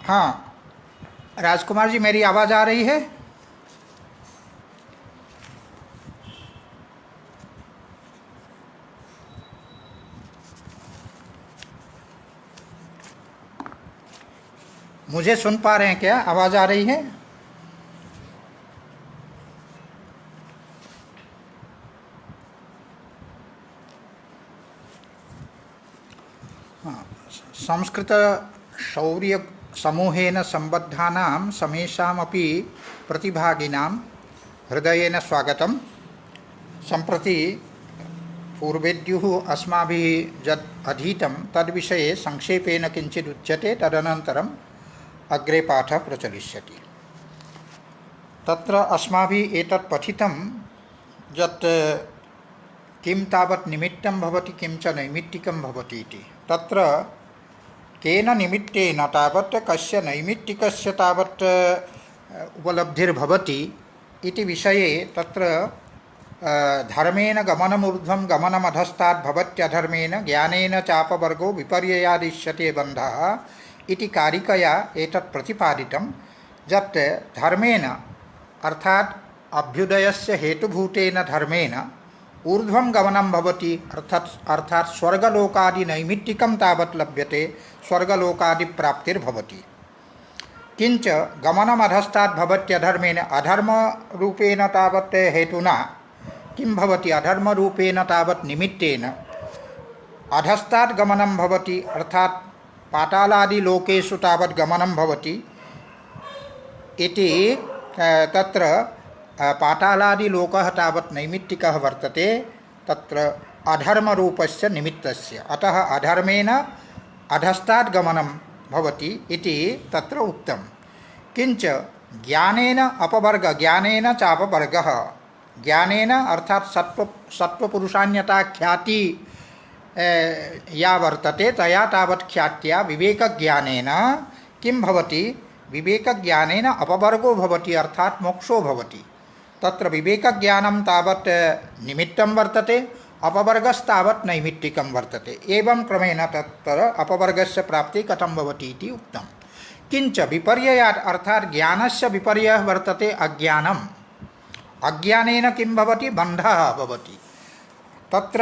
हाँ, राजकुमार जी, मेरी आवाज़ आ रही है? मुझे सुन पा रहे हैं क्या? आवाज़ आ रही है? हाँ, संस्कृत शौर्य समूहेन संबद्धानां समेषामपि प्रतिभागिनां हृदयेन स्वागतम्। सम्प्रति पूर्वेद्युः अस्माभिः यद् अधीतं तद्विषये संक्षेपेण किञ्चित् उच्यते, तदनन्तरम् अग्रे पाठः प्रचलिष्यति। तत्र अस्माभिः एतत् पठितं यत् किं तावत् निमित्तं भवति, किं च नैमित्तिकं भवति इति। तत्र केन निमित्तेन तावत् कस्य नैमित्तिकस्य तावत् उपलब्धिर्भवति इति विषये तत्र धर्मेण गमनमूर्ध्वं गमनमधस्तात् भवत्यधर्मेण ज्ञानेन चापवर्गो विपर्ययादिश्यते बन्धः इति कारिकया एतत् प्रतिपादितं यत् धर्मेण अर्थात् अभ्युदयस्य हेतुभूतेन धर्मेण ऊर्ध्वं गमनं भवति, अर्थात् स्वर्गलोकादि नैमित्तिकं तावत् लभ्यते, स्वर्गलोकादि प्राप्तिर्भवति। किंच गमनमधस्तात् भवत्यधर्मेण, अधर्म रूपेण तावत् हेतुना किं भवति, अधर्म रूपेण तावत् निमित्तेन अधस्तात् गमनं भवति, अर्थात् पातालादि लोकेषु तावत् गमनं भवति इति। तत्र पातालादि लोकः तावत् नैमित्तिकः वर्तते, तत्र अधर्म रूपस्य निमित्तस्य, अतः अधर्मेण अधस्तात् गमनं भवति इति तत्र उक्तं। किंच ज्ञानेन अपवर्ग, ज्ञानेन चापवर्गः, ज्ञानेन अर्थात् सत्वपुरुषान्यता ख्याति या वर्तते, तया तावत् ख्यात्या विवेकज्ञानेन किं भवति, विवेकज्ञानेन अपवर्गो भवति, अर्थात् मोक्षो भवति। तत्र विवेकज्ञानं तावत् निमित्तं वर्तते, अपवर्गस्तावत् नैमित्तिकं वर्तते। एवं क्रमेण तत्र अपवर्गस्य प्राप्ति कथं भवति इति उक्तं। किंच विपर्ययात्, अर्थात् ज्ञानस्य विपर्ययः वर्तते अज्ञानम्। अज्ञानेन किं भवति, बन्धः भवति। तत्र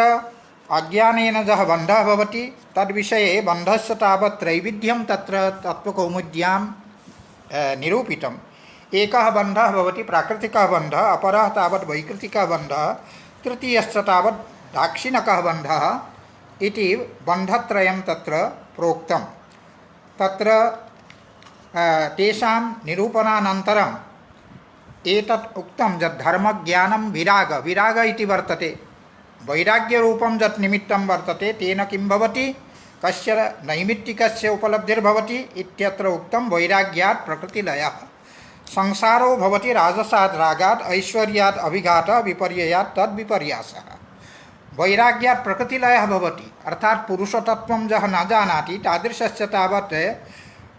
अज्ञानेन यः बन्धः भवति तद्विषये बन्धस्य तावत् त्रैविध्यं तत्र तत्त्वकौमुद्यां निरूपितम्। एकः बन्धः भवति प्राकृतिकः बन्धः, अपरः तावत् वैकृतिकः बन्धः, तृतीयश्च तावत् दाक्षिणकः बन्धः इति बन्धत्रयं तत्र प्रोक्तं। तत्र तेषां निरूपणानन्तरम् एतत् उक्तं यत् धर्मज्ञानं विराग, विराग इति वर्तते, वैराग्यरूपं यत् निमित्तं वर्तते, तेन किं भवति, कस्य नैमित्तिकस्य उपलब्धिर्भवति इत्यत्र उक्तं। वैराग्यात् प्रकृतिलयः, संसारो भवति राजसात् रागात्, ऐश्वर्यात् अभिघातः, विपर्ययात् तद्विपर्यासः। वैराग्यात् प्रकृतिलयः भवति, अर्थात् पुरुषतत्त्वं यः न जानाति तादृशस्य तावत्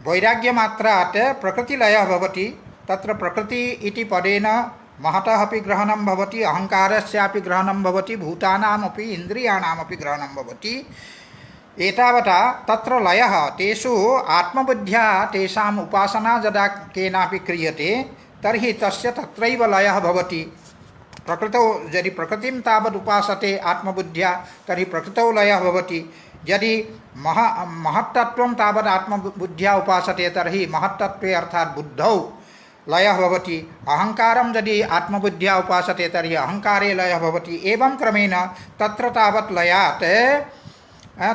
वैराग्यमात्रात् प्रकृतिलयः भवति। तत्र प्रकृति इति पदेन महतः अपि ग्रहणं भवति, अहङ्कारस्यापि ग्रहणं भवति, भूतानामपि इन्द्रियाणामपि ग्रहणं भवति। एतावता तत्र लयः, तेषु आत्मबुद्ध्या तेषाम् उपासना यदा केनापि क्रियते तर्हि तस्य तत्रैव लयः भवति। प्रकृतौ यदि प्रकृतिं तावत् उपासते आत्मबुद्ध्या तर्हि प्रकृतौ लयः भवति। यदि महत्तत्त्वं तावत् आत्मबुद्ध्या उपासते तर्हि महत्तत्त्वे अर्थात् बुद्धौ लयः भवति। अहङ्कारं यदि आत्मबुद्ध्या उपासते तर्हि अहङ्कारे लयः भवति। एवं क्रमेण तत्र तावत् लयात्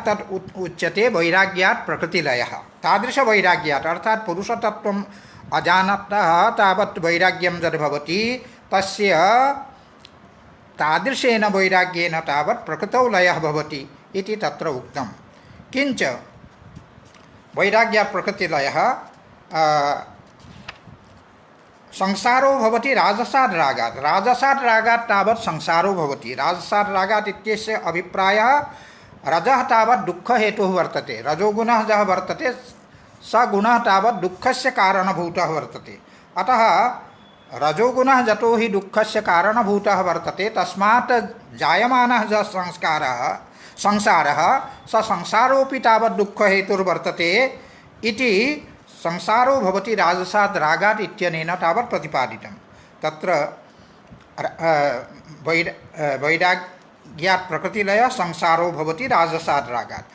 तत् उच्यते वैराग्यात् प्रकृतिलयः। तादृशवैराग्यात् अर्थात् पुरुषतत्त्वम् अजानतः तावत् वैराग्यं यद् भवति तस्य तादृशेन वैराग्येन तावत् प्रकृतौ लयः भवति इति तत्र उक्तं। किंच वैराग्यात् प्रकृतिलयः संसारो भवति राजसात् रागात्, राजसात् रागात् तावत् संसारो भवति। राजसात् रागात् इत्यस्य अभिप्रायः रजः तावत् दुःखहेतुः वर्तते, रजोगुणः यः वर्तते स गुणः तावत् दुःखस्य कारणभूतः वर्तते। अतः रजोगुणः यतो हि दुःखस्य कारणभूतः वर्तते, तस्मात् जायमानः यः संसारः स संसारोऽपि तावत् दुःखहेतुर्वर्तते इति संसारो भवति राजसात् रागात् इत्यनेन तावत् प्रतिपादितं। तत्र वैराग्यात् प्रकृतिलयः संसारो भवति राजसात् रागात्।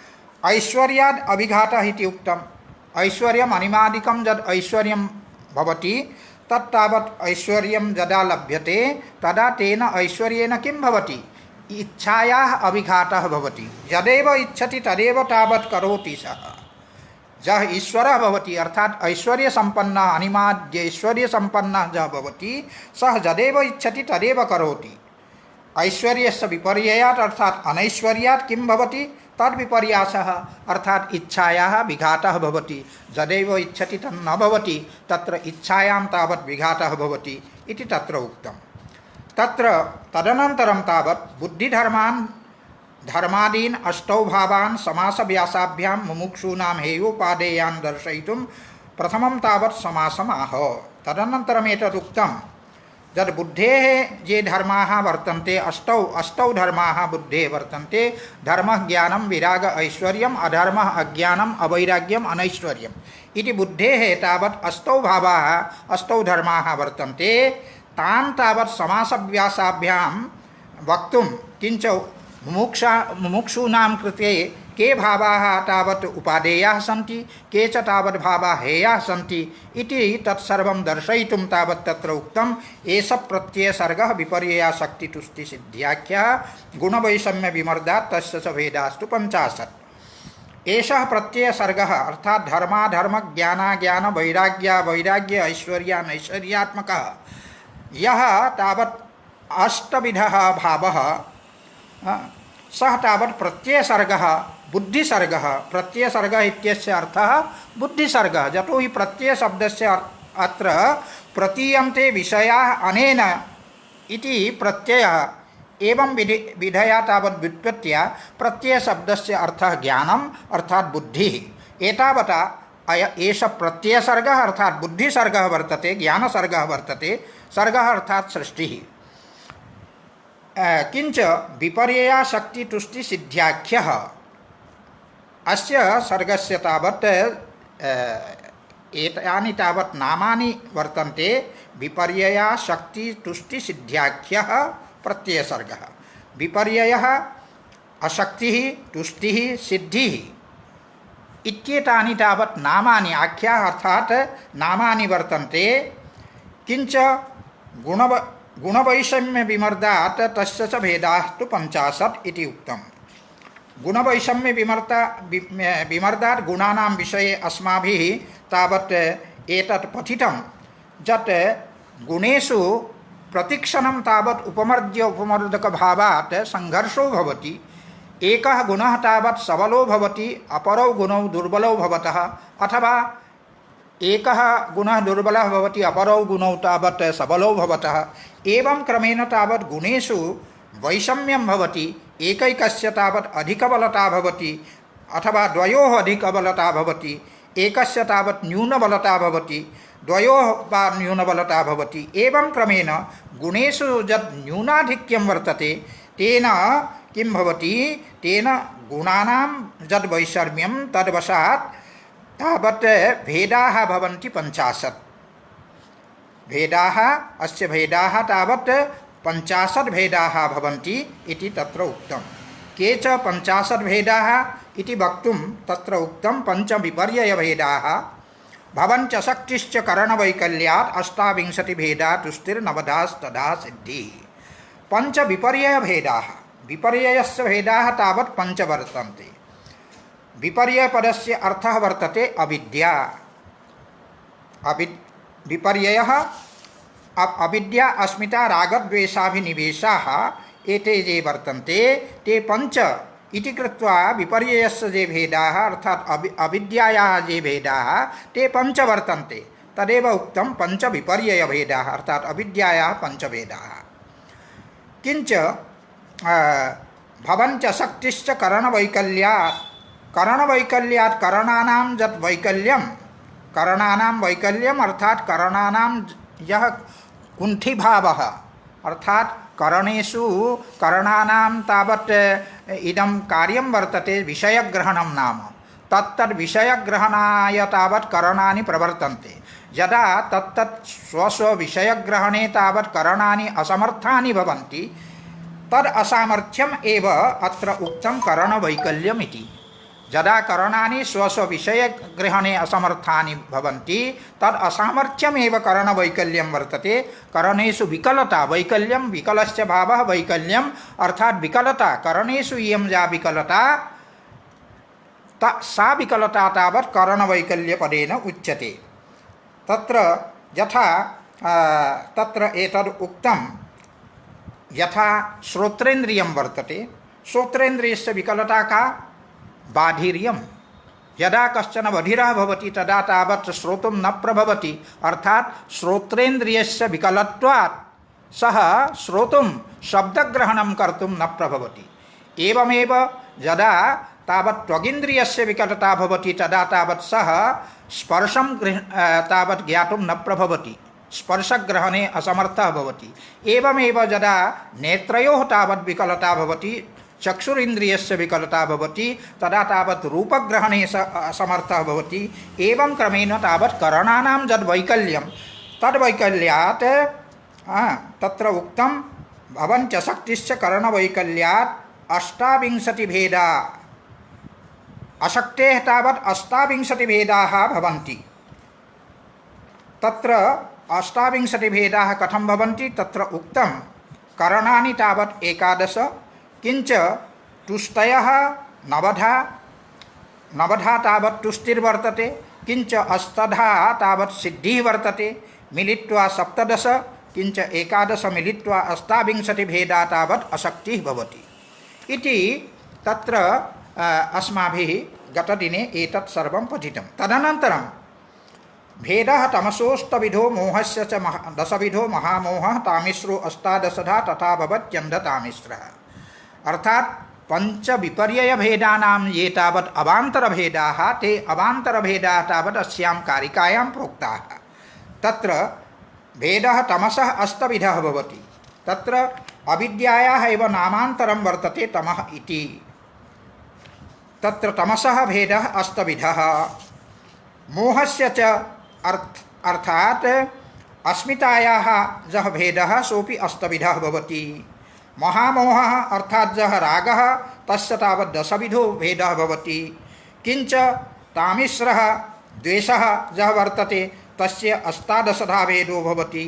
ऐश्वर्यात् अभिघातः इति उक्तम्। ऐश्वर्यम् अनिमादिकं यद् ऐश्वर्यं भवति तत्तावत् ऐश्वर्यं यदा लभ्यते तदा तेन ऐश्वर्येण किं भवति? इच्छायाः अभिघातः भवति। यदेव इच्छति तदेव तावत् करोति सः। जः ईश्वरः भवति अर्थात ऐश्वर्य संपन्न अनिमाद्य ऐश्वर्य संपन्न जः भवति सः यदेव इच्छति तदेव करोति। ऐश्वर्यस्य विपर्ययात् अर्थात अनैश्वर्यात् किं भवति? तद् विपर्यासः अर्थात इच्छायाः विघातः भवति। यदेव इच्छति तन्न भवति, तत्र इच्छायां तावत् विघातः भवति इति तत्र उक्तम्। तत्र तदनन्तरं तावत् बुद्धिधर्मान् धर्मादीन अष्टौ भावान् समासव्यासाभ्यां मुमुक्षूणां हेयोपादेयान् दर्शयितुं प्रथमं तावत् समासम् आह। तदनन्तरम् एतत् उक्तं यद् बुद्धेः ये धर्माः वर्तन्ते अष्टौ धर्माः बुद्धेः वर्तन्ते। धर्मः ज्ञानं विराग ऐश्वर्यम्, अधर्मः अज्ञानम् अवैराग्यम् अनैश्वर्यम् इति बुद्धेः तावत् अष्टौ भावाः अष्टौ धर्माः वर्तन्ते। तान् तावत् समासव्यासाभ्यां वक्तुं किञ्च मुमुक्षूणां कृते के भावाः तावत् उपादेयाः सन्ति, के च तावत् भावाः हेयाः सन्ति इति तत्सर्वं दर्शयितुं तावत् तत्र उक्तम्। एष प्रत्ययसर्गः विपर्ययाशक्तितुष्टिसिद्ध्याख्यः गुणवैषम्य विमर्दात् तस्य च भेदास्तु 50। एषः प्रत्ययसर्गः अर्थात् धर्माधर्म ज्ञानाज्ञान वैराग्य वैराग्य ऐश्वर्यानैश्वर्यात्मकः यः तावत् अष्टविधः भावः सः तावत् प्रत्ययसर्गः बुद्धिसर्गः। प्रत्ययसर्गः इत्यस्य अर्थः बुद्धिसर्गः। यतो हि प्रत्ययशब्दस्य अत्र प्रतीयन्ते विषयाः अनेन इति प्रत्ययः एवं विधया तावत् व्युत्पत्त्या प्रत्ययशब्दस्य अर्थः ज्ञानम् अर्थात् बुद्धिः। एतावता एष प्रत्ययसर्गः अर्थात् बुद्धिसर्गः वर्तते, ज्ञानसर्गः वर्तते। सर्गः अर्थात् सृष्टिः। किंच विपर्ययाशक्तितुष्टिसिद्ध्याख्यः अस्य सर्गस्य तावत् एतानि तावत् नामानि वर्तन्ते। विपर्ययाशक्तितुष्टिसिद्ध्याख्यः प्रत्ययसर्गः। विपर्ययः अशक्तिः तुष्टिः सिद्धिः इत्येतानि तावत् नामानि आख्याः अर्थात् नामानि वर्तन्ते। किंच गुणवैषम्य विमर्दात् तस्य च भेदास्तु 50 इति उक्तम्। गुणवैषम्य विमर्दात् गुणानां विषये अस्माभिः तावत् एतत् पठितं यत् गुणेषु प्रतिक्षणं तावत् उपमर्द्य उपमर्दकभावात् संघर्षो भवति। एकः गुणः तावत् सबलो भवति, अपरौ गुणौ दुर्बलौ भवतः, अथवा एकः गुणः दुर्बलः भवति, अपरौ गुणौ तावत् सबलौ भवतः। एवं क्रमेण तावत् गुणेषु वैषम्यं भवति। एकैकस्य तावत् अधिकबलता भवति अथवा द्वयोः अधिकबलता भवति, एकस्य तावत् न्यूनबलता भवति, द्वयोः वा न्यूनबलता भवति। एवं क्रमेण गुणेषु यत् न्यूनाधिक्यं वर्तते तेन किं भवति? तेन गुणानां यद् वैषम्यं तद्वशात् तावत् भेदाः भवन्ति 50। भेदाः अस्य भेदाः तावत् 50 भेदाः भवन्ति इति तत्र उक्तं। के च 50 भेदाः इति वक्तुं तत्र उक्तं पञ्चविपर्ययभेदाः भवन्त्य शक्तिश्च करणवैकल्यात् 28 भेदा तुष्टिर्नवधास्तथा सिद्धिः। पञ्चविपर्ययभेदाः। विपर्ययस्य भेदाः तावत् 5 वर्तन्ते। विपर्ययपदस्य अर्थः वर्तते अविद्या। विपर्ययः अविद्या अस्मिता रागद्वेषाभिनिवेशाः एते ये वर्तन्ते ते 5 इति कृत्वा विपर्ययस्य ये भेदाः अर्थात् अविद्यायाः ये भेदाः ते 5 वर्तन्ते। तदेव उक्तं पञ्चविपर्ययभेदाः अर्थात् अविद्यायाः 5 भेदाः। किंच भवन्त्य शक्तिश्च करणवैकल्यात्। करणवैकल्यात् करणानां यत् वैकल्यं, करणानां वैकल्यम् अर्थात् करणानां यः कुण्ठिभावः अर्थात् करणेषु करणानां तावत् इदं कार्यं वर्तते विषयग्रहणं नाम। तत्तद्विषयग्रहणाय तावत् करणानि प्रवर्तन्ते। यदा तत्तत् स्वस्वविषयग्रहणे तावत् करणानि असमर्थानि भवन्ति तद् असामर्थ्यम् एव अत्र उक्तं करणवैकल्यम् इति। यदा करणानि स्वस्वविषयग्रहणे असमर्थानि भवन्ति तद् असामर्थ्यमेव करणवैकल्यं वर्तते। करणेषु विकलता, वैकल्यं विकलस्य भावः वैकल्यम् अर्थात् विकलता, करणेषु इयं या विकलता सा विकलता तावत् करणवैकल्यपदेन उच्यते। तत्र यथा तत्र एतद् उक्तं यथा श्रोत्रेन्द्रियं वर्तते, श्रोत्रेन्द्रियस्य विकलता का? बाधिर्यं। यदा कश्चन बधिरः भवति तदा तावत् श्रोतुं न प्रभवति, अर्थात् श्रोत्रेन्द्रियस्य विकलत्वात् सः श्रोतुं शब्दग्रहणं कर्तुं न प्रभवति। एवमेव यदा तावत् त्वगिन्द्रियस्य विकलता भवति तदा तावत् सः स्पर्शं तावत् ज्ञातुं न प्रभवति, स्पर्शग्रहणे असमर्थः भवति। एवमेव यदा नेत्रयोः तावत् विकलता भवति, चक्षुरिन्द्रियस्य विकलता भवति, तदा तावत् रूपग्रहणे असमर्थः भवति। एवं क्रमेण तावत् करणानां यद् वैकल्यं तद्वैकल्यात् तत्र उक्तं भवन्त्यशक्तिश्च करणवैकल्यात् अष्टाविंशतिभेदा, अशक्तेः तावत् अष्टाविंशतिभेदाः भवन्ति। तत्र अष्टाविंशतिभेदाः कथं भवन्ति? तत्र उक्तं करणानि तावत् 11, किंच तुष्टयः 9 तावत् तुष्टिर्वर्तते, किंच अष्टधा तावत् सिद्धिः वर्तते, मिलित्वा 17, किंच 11 मिलित्वा अष्टाविंशतिभेदा तावत् अशक्तिः भवति इति तत्र अस्माभिः गतदिने एतत् सर्वं पठितं। तदनन्तरं भेदः तमसोऽष्टविधो मोहस्य च 10विधो महामोहः तामिश्रो 18 तथा भवत्यन्धतामिश्रः। अर्थात् पंच विपर्यय भेदानां ये तावत् अवान्तरभेदाः ते अवान्तरभेदाः तावत् अस्यां कारिकायां प्रोक्ताः। तत्र भेदः तमसः 8विधः भवति। तत्र अविद्यायाः एव नामान्तरं वर्तते तमः इति। तत्र तमसः भेदः 8विधः। मोहस्य च अर्थात् अस्मितायाः यः भेदः सोऽपि 8विधः भवति। महामोहः अर्थात् यः रागः तस्य तावत् 10विधो भेदः भवति। किंच तामिश्रः द्वेषः यः वर्तते तस्य 18 भेदो भवति।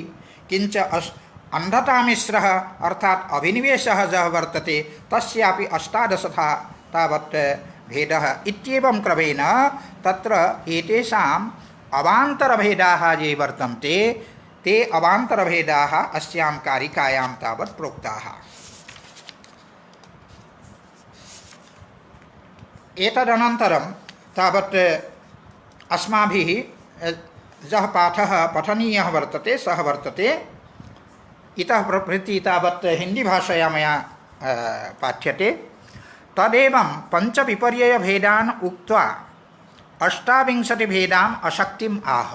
किंच अन्धतामिश्रः अर्थात् अभिनिवेशः यः वर्तते तस्यापि 18 तावत् भेदः। इत्येवं क्रमेण तत्र एतेषाम् अवान्तरभेदाः ये वर्तन्ते ते अवान्तरभेदाः अस्यां कारिकायां तावत् प्रोक्ताः। एतदनन्तरं तावत् अस्माभिः यः पाठः पठनीयः वर्तते सः वर्तते, इतः प्रभृति तावत् हिन्दीभाषया मया पाठ्यते। तदेवं पञ्चविपर्ययभेदान् उक्त्वा 28 भेदाम् अशक्तिम् आह।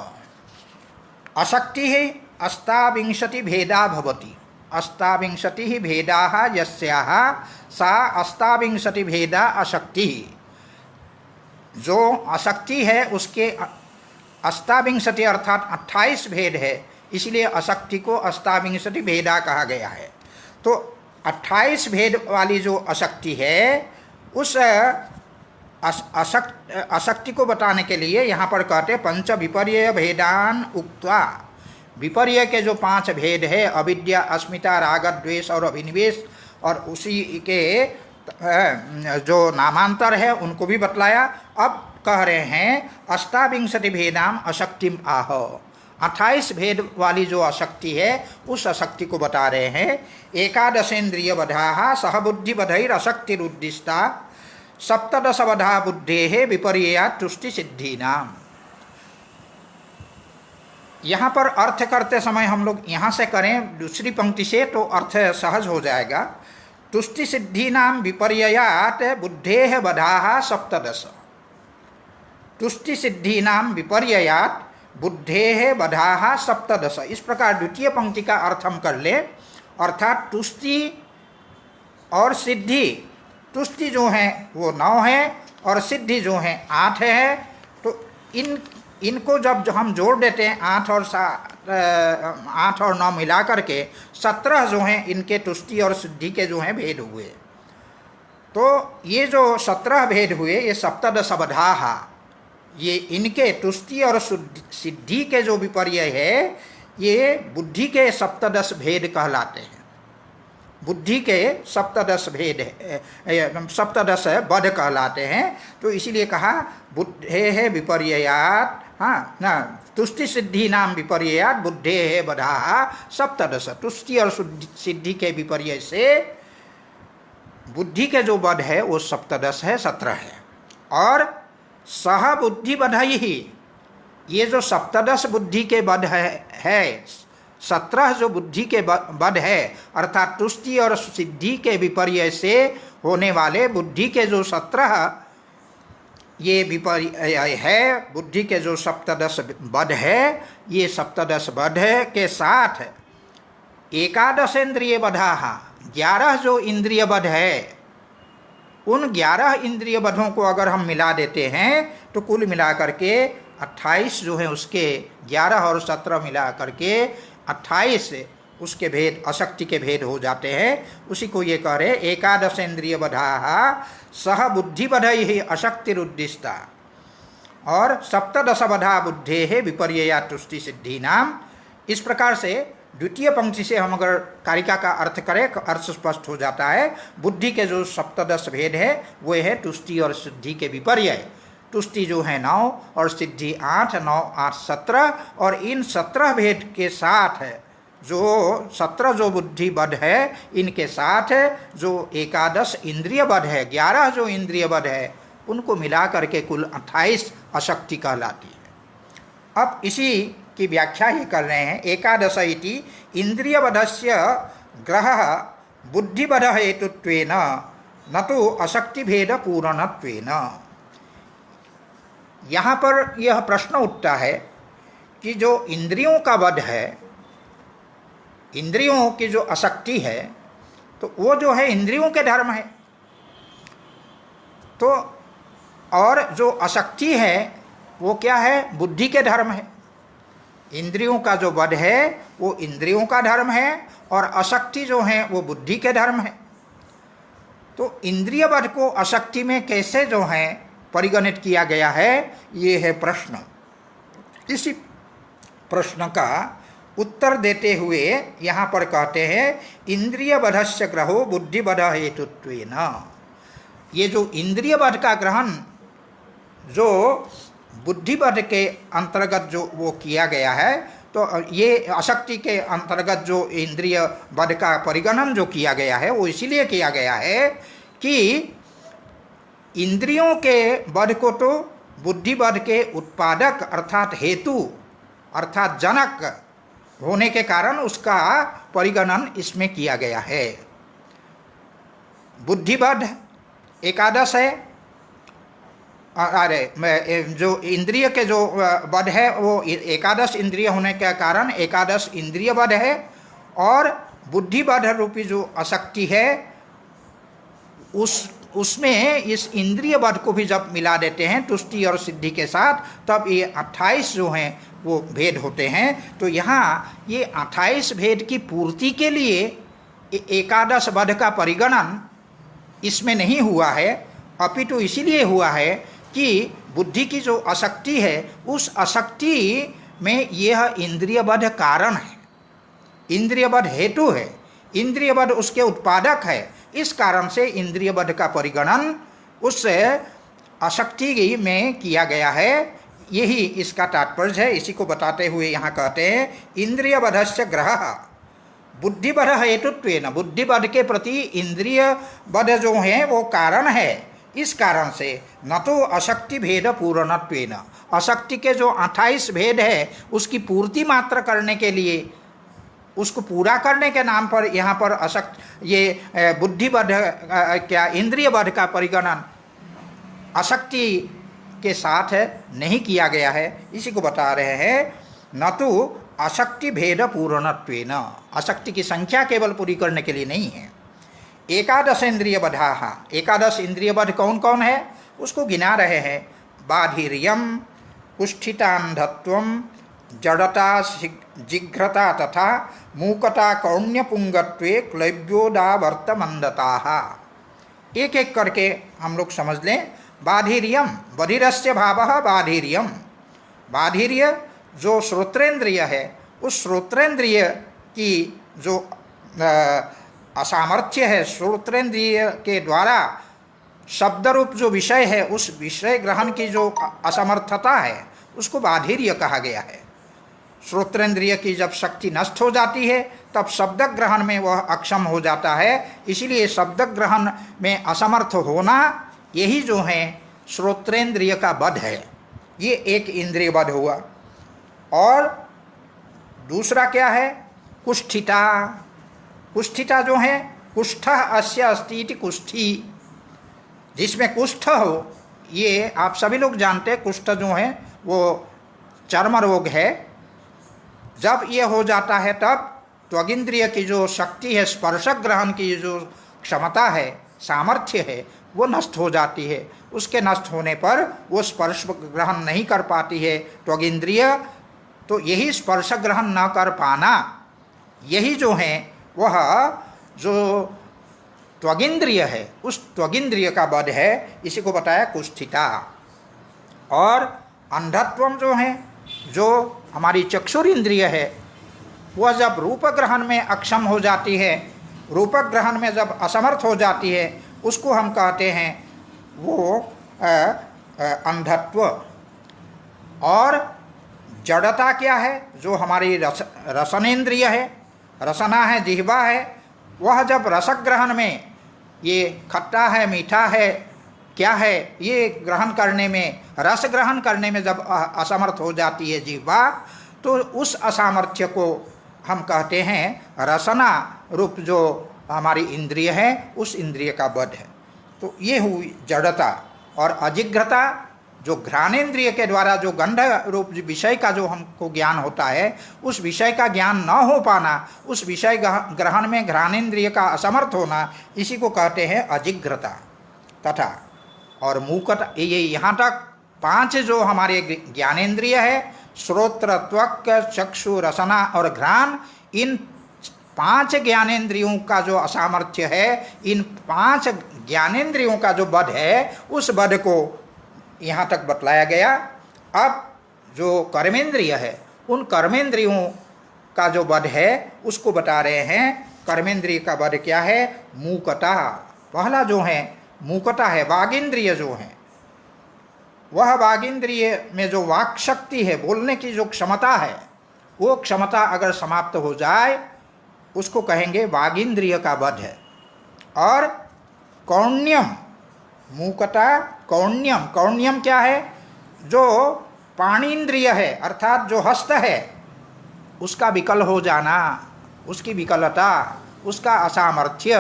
अशक्तिः 28 भेदा भवति। 28 भेदाः यस्याः सा 28 भेदा अशक्तिः। जो अशक्ति है उसके 28 अर्थात 28 भेद है, इसलिए अशक्ति को 28 भेदा कहा गया है। तो 28 भेद वाली जो अशक्ति है उस अशक्ति को बताने के लिए यहाँ पर कहते पंच विपर्यय भेदान उक्त्वा। विपर्यय के जो 5 भेद है, अविद्या, अस्मिता, राग, द्वेष और अभिनिवेश, और उसी के जो नामांतर है उनको भी बतलाया। अब कह रहे हैं 28 भेदाम अशक्तिम आह। 28 भेद वाली जो अशक्ति है उस अशक्ति को बता रहे हैं। एकादशेन्द्रिय बधा सह बुद्धि बधैर अशक्तिरुद्दिष्टा 17 बधा बुद्धे विपर्यया तुष्टि सिद्धि नाम। यहाँ पर अर्थ करते समय हम लोग यहाँ से करें दूसरी पंक्ति से तो अर्थ सहज हो जाएगा। तुष्टि सिद्धि नाम विपर्ययात बुद्धे बधा 17। तुष्टि सिद्धि नाम विपर्ययात बुद्धे बधा 17। इस प्रकार द्वितीय पंक्ति का अर्थ हम कर ले, अर्थात तुष्टि और सिद्धि। तुष्टि जो है वो 9 है और सिद्धि जो है 8 है। तो इनको जब हम जोड़ देते हैं 8 और 9 मिला करके 17 जो हैं इनके तुष्टि और सिद्धि के जो हैं भेद हुए। तो ये जो 17 भेद हुए ये सप्तदश अवधाः, ये इनके तुष्टि और सिद्धि के जो विपर्य है ये बुद्धि के सप्तदश भेद कहलाते हैं। बुद्धि के सप्तदश भेद सप्तदश बध कहलाते हैं। तो इसीलिए कहा बुद्धे है विपर्ययात, हाँ ना, तुष्टि सिद्धि नाम विपर्ययात बुद्धे है बधा सप्तदश। तुष्टि और सिद्धि के विपर्य से बुद्धि के जो बध है वो सप्तदश है, 17 है। और सह बुद्धि बधई ही, ये जो सप्तदश बुद्धि के बध है 17 जो बुद्धि के बध है, अर्थात तुष्टि और सिद्धि के विपर्य से होने वाले बुद्धि के जो 17 ये विपर्य है, बुद्धि के जो सप्तदश बध है, ये सप्तदश बध के साथ एकादश इंद्रिय बधाः, 11 जो इंद्रिय बध है, उन 11 इंद्रिय बधों को अगर हम मिला देते हैं तो कुल मिला करके 28 जो है उसके 11 और 17 मिला करके 28 उसके भेद अशक्ति के भेद हो जाते हैं। उसी को ये कह रहे एकादश इंद्रिय बधाः सह बुद्धि बधैः अशक्तिरुद्दिष्टा। और सप्तदश बधा बुद्धेः विपर्यया तुष्टि सिद्धि नाम। इस प्रकार से द्वितीय पंक्ति से हम अगर कारिका का अर्थ करें, अर्थ स्पष्ट हो जाता है। बुद्धि के जो सप्तदश भेद है वो है तुष्टि और सिद्धि के विपर्य। तुष्टि जो है 9 और सिद्धि 8, 9 8 17। और इन 17 भेद के साथ जो 17 जो बुद्धि बध है इनके साथ जो एकादश इंद्रिय बध है, 11 जो इंद्रिय बध है, उनको मिला करके कुल 28 अशक्ति कहलाती है। अब इसी की व्याख्या ही कर रहे हैं। एकादश इति इंद्रियबधस्य ग्रहः बुद्धिबध हेतुत्वेन न तो अशक्ति भेद पूर्णत्वेन। यहाँ पर यह प्रश्न उठता है कि जो इंद्रियों का वध है, इंद्रियों की जो अशक्ति है, तो वो जो है इंद्रियों के धर्म है। तो और जो अशक्ति है वो क्या है? बुद्धि के धर्म है। इंद्रियों का जो वध है वो इंद्रियों का धर्म है और अशक्ति जो है वो बुद्धि के धर्म है। तो इंद्रिय वध को अशक्ति में कैसे जो है परिगणित किया गया है, ये है प्रश्न। इसी प्रश्न का उत्तर देते हुए यहाँ पर कहते हैं इंद्रिय वधस्य ग्रहो बुद्धि वध हेतुत्वेन। ये जो इंद्रिय वध का ग्रहण जो बुद्धिवध के अंतर्गत जो वो किया गया है, तो ये अशक्ति के अंतर्गत जो इंद्रिय वध का परिगणन जो किया गया है वो इसीलिए किया गया है कि इंद्रियों के वध को तो बुद्धिवध के उत्पादक अर्थात हेतु अर्थात जनक होने के कारण उसका परिगणन इसमें किया गया है। बुद्धिवध एकादश है, अरे जो इंद्रिय के जो वध है वो एकादश इंद्रिय होने के कारण एकादश इंद्रिय वध है। और बुद्धिवध रूपी जो अशक्ति है उसमें इस इंद्रिय वध को भी जब मिला देते हैं तुष्टि और सिद्धि के साथ, तब ये 28 जो हैं वो भेद होते हैं। तो यहाँ ये 28 भेद की पूर्ति के लिए एकादश वध का परिगणन इसमें नहीं हुआ है, अपितु इसीलिए हुआ है कि बुद्धि की जो अशक्ति है उस अशक्ति में यह इंद्रियवध कारण है, इंद्रियवध हेतु है, इंद्रियवध उसके उत्पादक है। इस कारण से इंद्रियवध का परिगणन उस अशक्ति में किया गया है। यही इसका तात्पर्य है। इसी को बताते हुए यहाँ कहते हैं इंद्रियवधस्य ग्रहः बुद्धिवध हेतुत्वेन। बुद्धिवध के प्रति इंद्रियवध जो है वो कारण है। इस कारण से न तो अशक्ति भेद पूर्णत्वेन, अशक्ति के जो 28 भेद है उसकी पूर्ति मात्र करने के लिए, उसको पूरा करने के नाम पर यहाँ पर ये बुद्धिवध क्या इंद्रियवध का परिगणन अशक्ति के साथ नहीं किया गया है। इसी को बता रहे हैं न तो अशक्ति भेद पूर्णत्वेन, अशक्ति की संख्या केवल पूरी करने के लिए नहीं है। एकादश इंद्रिय बधाः, एकादश इंद्रिय बध कौन कौन है? उसको गिना रहे हैं। बाधिर्यम कुष्ठितांधत्वम जड़ता जिघ्रता तथा मूकता कौण्यपुंगत्वे क्लैब्योदावर्त मंदताः। एक एक करके हम लोग समझ लें। बाधिर्यम, बधिरस्य भावः बाधिर्यम। बाधिर्य जो श्रोत्रेंद्रिय है, उस श्रोत्रेंद्रिय की जो असामर्थ्य है, श्रोत्रेंद्रिय के द्वारा शब्द रूप जो विषय है उस विषय ग्रहण की जो असमर्थता है उसको बाधिर्य कहा गया है। श्रोत्रेंद्रिय की जब शक्ति नष्ट हो जाती है तब शब्द ग्रहण में वह अक्षम हो जाता है। इसीलिए शब्द ग्रहण में असमर्थ होना यही जो है श्रोत्रेंद्रिय का वध है। ये एक इंद्रिय वध हुआ। और दूसरा क्या है? कुष्ठिता। कुष्ठिता जो है, कुष्ठ अस्य अस्ति इति कुष्ठी, जिसमें कुष्ठ हो, ये आप सभी लोग जानते हैं। कुष्ठ जो है वो चर्म रोग है। जब ये हो जाता है तब त्वगिंद्रिय की जो शक्ति है, स्पर्श ग्रहण की जो क्षमता है, सामर्थ्य है, वो नष्ट हो जाती है। उसके नष्ट होने पर वो स्पर्श ग्रहण नहीं कर पाती है त्वगिंद्रिय। तो यही स्पर्श ग्रहण न कर पाना, यही जो है वह जो त्वगिंद्रिय है, उस त्वगिंद्रिय का वध है। इसी को बताया कुष्ठिता। और अंधत्वम जो है, जो हमारी चक्षुरिंद्रिय है, वह जब रूप ग्रहण में अक्षम हो जाती है, रूप ग्रहण में जब असमर्थ हो जाती है, उसको हम कहते हैं वो अंधत्व। और जड़ता क्या है? जो हमारी रसनेन्द्रिय है, रसना है, जिह्वा है, वह जब रसग्रहण में, ये खट्टा है, मीठा है, क्या है, ये ग्रहण करने में, रस ग्रहण करने में जब असमर्थ हो जाती है जिह्वा, तो उस असामर्थ्य को हम कहते हैं रसना रूप जो हमारी इंद्रिय है, उस इंद्रिय का वध है। तो ये हुई जड़ता। और अजिघ्रता, जो घ्राणेन्द्रिय के द्वारा जो गंध रूप विषय का जो हमको ज्ञान होता है, उस विषय का ज्ञान न हो पाना, उस विषय ग्रहण में घ्राणेन्द्रिय का असमर्थ होना, इसी को कहते हैं अजिघ्रता। तथा और मूकता, ये यहाँ तक 5 जो हमारे ज्ञानेन्द्रिय है, श्रोत्र, त्वक, चक्षु, रसना और घ्राण, इन 5 ज्ञानेन्द्रियों का जो असामर्थ्य है, इन 5 ज्ञानेन्द्रियों का जो वध है, उस वध को यहाँ तक बतलाया गया। अब जो कर्मेंद्रिय है, उन कर्मेंद्रियों का जो वध है उसको बता रहे हैं। कर्मेंद्रिय का वध क्या है? मूकता। पहला जो है मूकता है। वागेंद्रिय जो है, वह वागेंद्रिय में जो वाक शक्ति है, बोलने की जो क्षमता है, वो क्षमता अगर समाप्त हो जाए उसको कहेंगे वागेंद्रिय का वध है। और कौण्यम, मूकता, कौण्यम। कौण्यम क्या है? जो पाणीन्द्रिय है, अर्थात जो हस्त है, उसका विकल हो जाना, उसकी विकलता, उसका असामर्थ्य।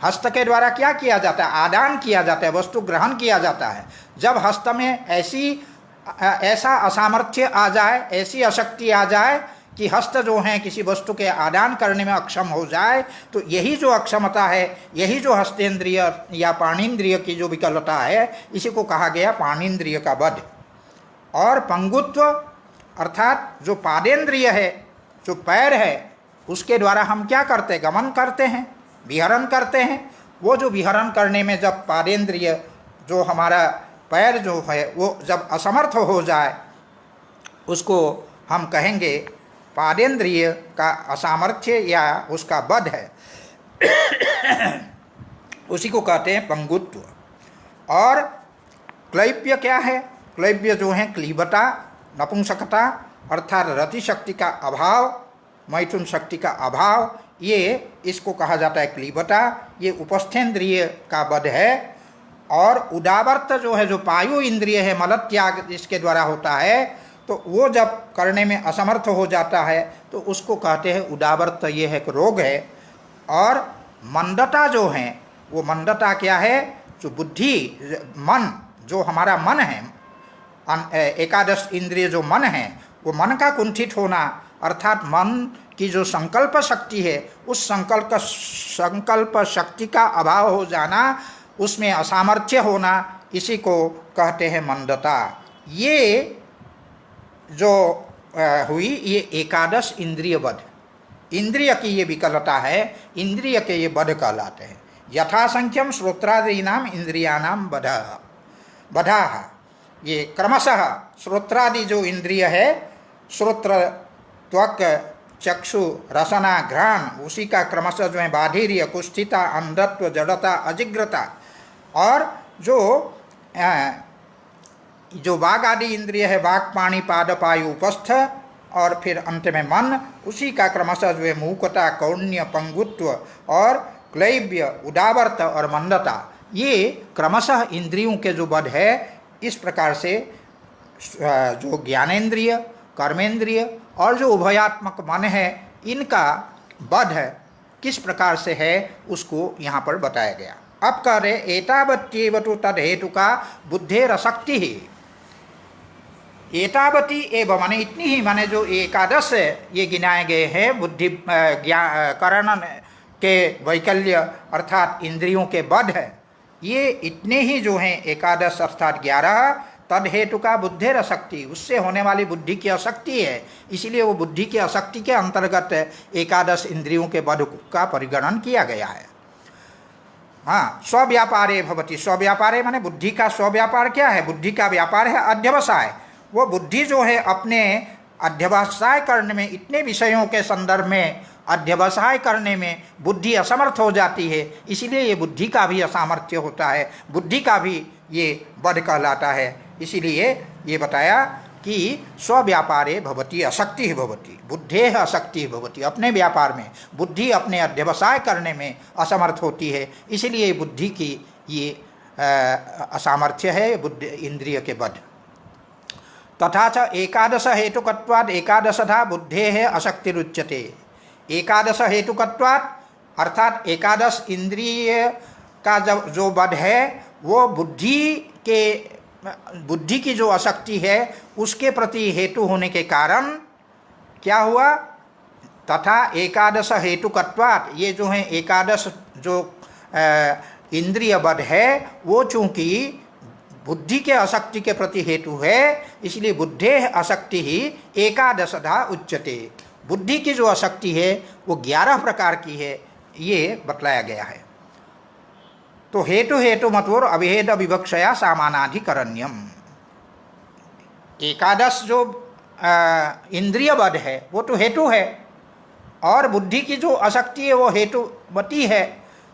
हस्त के द्वारा क्या किया जाता है? आदान किया जाता है, वस्तु ग्रहण किया जाता है। जब हस्त में ऐसा असामर्थ्य आ जाए, ऐसी अशक्ति आ जाए कि हस्त जो है किसी वस्तु के आदान करने में अक्षम हो जाए, तो यही जो अक्षमता है, यही जो हस्तेंद्रिय या पाणीन्द्रिय की जो विकलता है, इसी को कहा गया पाणीन्द्रिय का वध। और पंगुत्व, अर्थात जो पादेंद्रिय है, जो पैर है, उसके द्वारा हम क्या करते हैं? गमन करते हैं, विहरण करते हैं। वो जो विहरण करने में जब पादेंद्रिय, जो हमारा पैर जो है, वो जब असमर्थ हो जाए, उसको हम कहेंगे पादेंद्रिय का असामर्थ्य या उसका वध है। उसी को कहते हैं पंगुत्व। और क्लैप्य क्या है? क्लैप्य जो है क्लीबता, नपुंसकता, अर्थात रति शक्ति का अभाव, मैथुन शक्ति का अभाव, ये इसको कहा जाता है क्लीबता। ये उपस्थेंद्रिय का वध है। और उदावर्त जो है, जो पायु इंद्रिय है, मलत्याग इसके द्वारा होता है, तो वो जब करने में असमर्थ हो जाता है तो उसको कहते हैं उदावर्त। ये है एक रोग है। और मंदता जो है, वो मंदता क्या है? जो बुद्धि, मन, जो हमारा मन है, एकादश इंद्रिय जो मन है, वो मन का कुंठित होना, अर्थात मन की जो संकल्प शक्ति है, उस संकल्प शक्ति का अभाव हो जाना, उसमें असामर्थ्य होना, इसी को कहते हैं मंदता। ये जो हुई ये एकादश इंद्रिय बध, इंद्रिय की ये विकलता है, इंद्रिय के ये बध कहलाते हैं। यथासंख्यम श्रोत्रादीनाम इंद्रियानाम बधा, ये क्रमशः श्रोत्रादि जो इंद्रिय है, श्रोत्र, त्वक, चक्षु, रसना, घ्राण, उसी का क्रमशः जो है बाधिर्य, कुष्ठिता, अंधत्व, जड़ता, अजिग्रता, और जो वाग आदि इंद्रिय है, वाक, पाणी, पाद, पायु, उपस्थ, और फिर अंत में मन, उसी का क्रमशः जो है मूकता, कौण्य, पंगुत्व और क्लैब्य, उदावर्त और मंदता, ये क्रमशः इंद्रियों के जो बध है, इस प्रकार से जो ज्ञानेन्द्रिय, कर्मेंद्रिय और जो उभयात्मक मन है, इनका बध किस प्रकार से है उसको यहाँ पर बताया गया। अब कह रहे एतावत्येव तु तद हेतु का बुद्धेरशक्ति ही। एतावती एव माने इतनी ही, माने जो एकादश ये गिनाए गए हैं बुद्धि करण के वैकल्य अर्थात इंद्रियों के बध है, ये इतने ही जो हैं एकादश अर्थात 11 तद हेतु का बुद्धेर अशक्ति, उससे होने वाली बुद्धि की अशक्ति है, इसलिए वो बुद्धि की अशक्ति के अंतर्गत एकादश इंद्रियों के बध का परिगणन किया गया है। हाँ, स्वव्यापारे भवति, स्वव्यापारे माने बुद्धि का स्वव्यापार क्या है? बुद्धि का व्यापार है अध्यवसाय। वो बुद्धि जो है अपने अध्यवसाय करने में, इतने विषयों के संदर्भ में अध्यवसाय करने में बुद्धि असमर्थ हो जाती है, इसीलिए ये बुद्धि का भी असामर्थ्य होता है, बुद्धि का भी ये बध कहलाता है। इसीलिए ये बताया कि स्वव्यापारे भवति अशक्ति भवति, बुद्धेः अशक्ति भवति, अपने व्यापार में बुद्धि अपने अध्यवसाय करने में असमर्थ होती है, इसलिए बुद्धि की ये असामर्थ्य है, बुद्धि इंद्रिय के बध। तथा च एकादश हेतुकत्वाद एकादशधा बुद्धेः अशक्तिरुच्यते। एकादश हेतुकत्वाद अर्थात एकादश इंद्रिय का जो बध है वो बुद्धि की जो अशक्ति है उसके प्रति हेतु होने के कारण क्या हुआ? तथा एकादश हेतुकत्वात्, ये जो है एकादश जो इंद्रिय बध है वो चूँकि बुद्धि के अशक्ति के प्रति हेतु है, इसलिए बुद्धेः अशक्ति ही एकादशधा उच्यते। बुद्धि की जो अशक्ति है वो 11 प्रकार की है, ये बतलाया गया है। तो हेतु हेतु मतोर अभेद विवक्षया सामानाधिकरण्यम। एकादश जो इंद्रिय बध है वो तो हेतु है, और बुद्धि की जो अशक्ति है वो हेतुवती है।